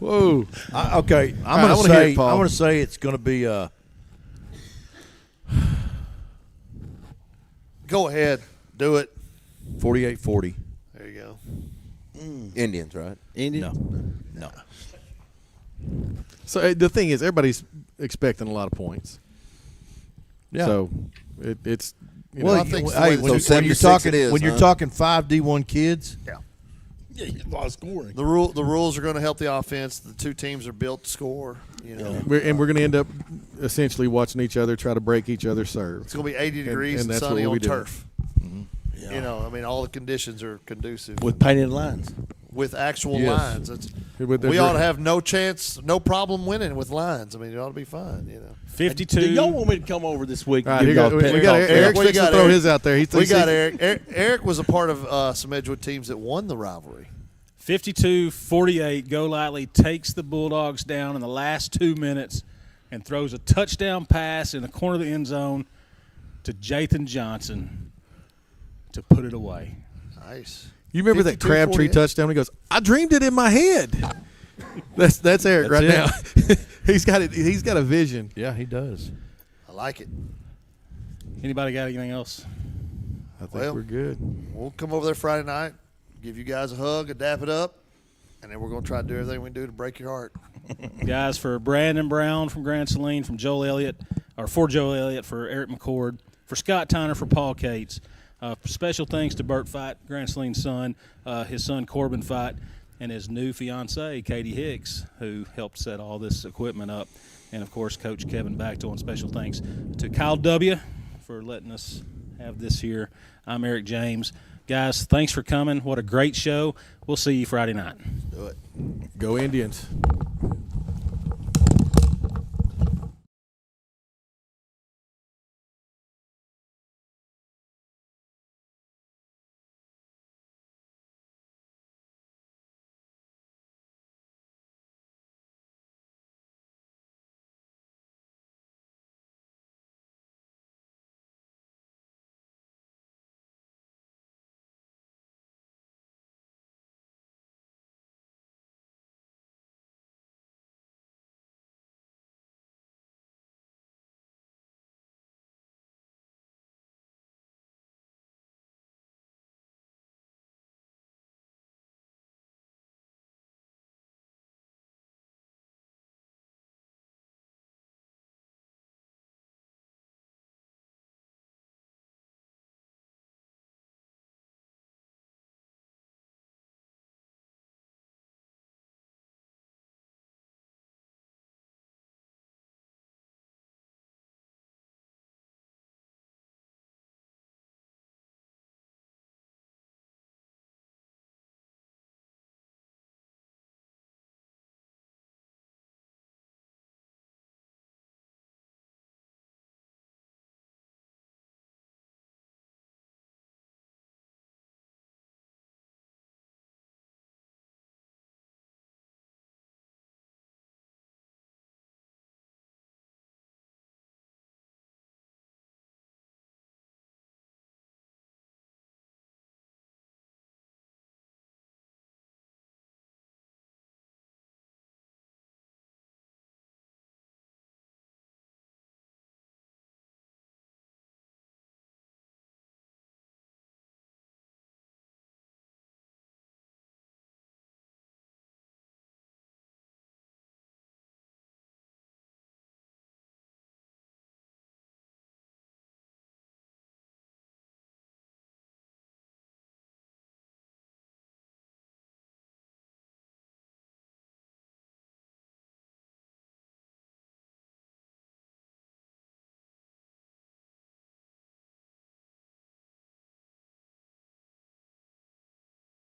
Whoa. Okay, right, I wanna hear it, Paul. I'm going to say it's going to be Go ahead. Do it. 48-40. There you go. Indians, right? No. So the thing is, everybody's expecting a lot of points. Yeah. So it's you Well, know, I think hey, so when you're 76 talking it is, when you're huh? talking 5 D1 kids, Yeah. Yeah, a lot of scoring. The rules are going to help the offense. The two teams are built to score. You know, we're going to end up essentially watching each other try to break each other's serve. it's going to be 80 degrees and that's what sunny we'll on be doing. turf. You know, I mean, all the conditions are conducive With painted lines. with actual Yes. lines. With the We ought to gr- have no chance, no problem winning with lines. I mean, it ought to be fine. You know, 52. Do y'all want me to come over this week? All and right, give here y'all we got pep talk? Eric's We fixing got to throw Eric. his out there. we got Eric. Eric was a part of some Edgewood teams that won the rivalry. 52-48, Golightly takes the Bulldogs down in the last 2 minutes and throws a touchdown pass in the corner of the end zone to Jathan Johnson to put it away. Nice. You remember that 52, Crabtree 48? touchdown? He goes, "I dreamed it in my head." That's Eric right now. He's got it. He's got a vision. yeah, he does. I like it. Anybody got anything else? I think Well- we're good. We'll come over there Friday night, give you guys a hug, a dap it up, and then we're going to try to do everything we can do to break your heart. Guys, for Brandon Brown from Grand Saline, from Joel Elliott, or for Joel Elliott, for Eric McCord, for Scott Tyner, for Paul Cates. Special thanks to Bert Fight, Grand Saline's son, his son Corbin Fight, and his new fiancee, Katie Hicks, who helped set all this equipment up. And, of course, Coach Kevin Bachtel. And special thanks to Kyle W. for letting us have this here. I'm Eric James. Guys, thanks for coming. What a great show. We'll see you Friday night. Do it. Go Indians.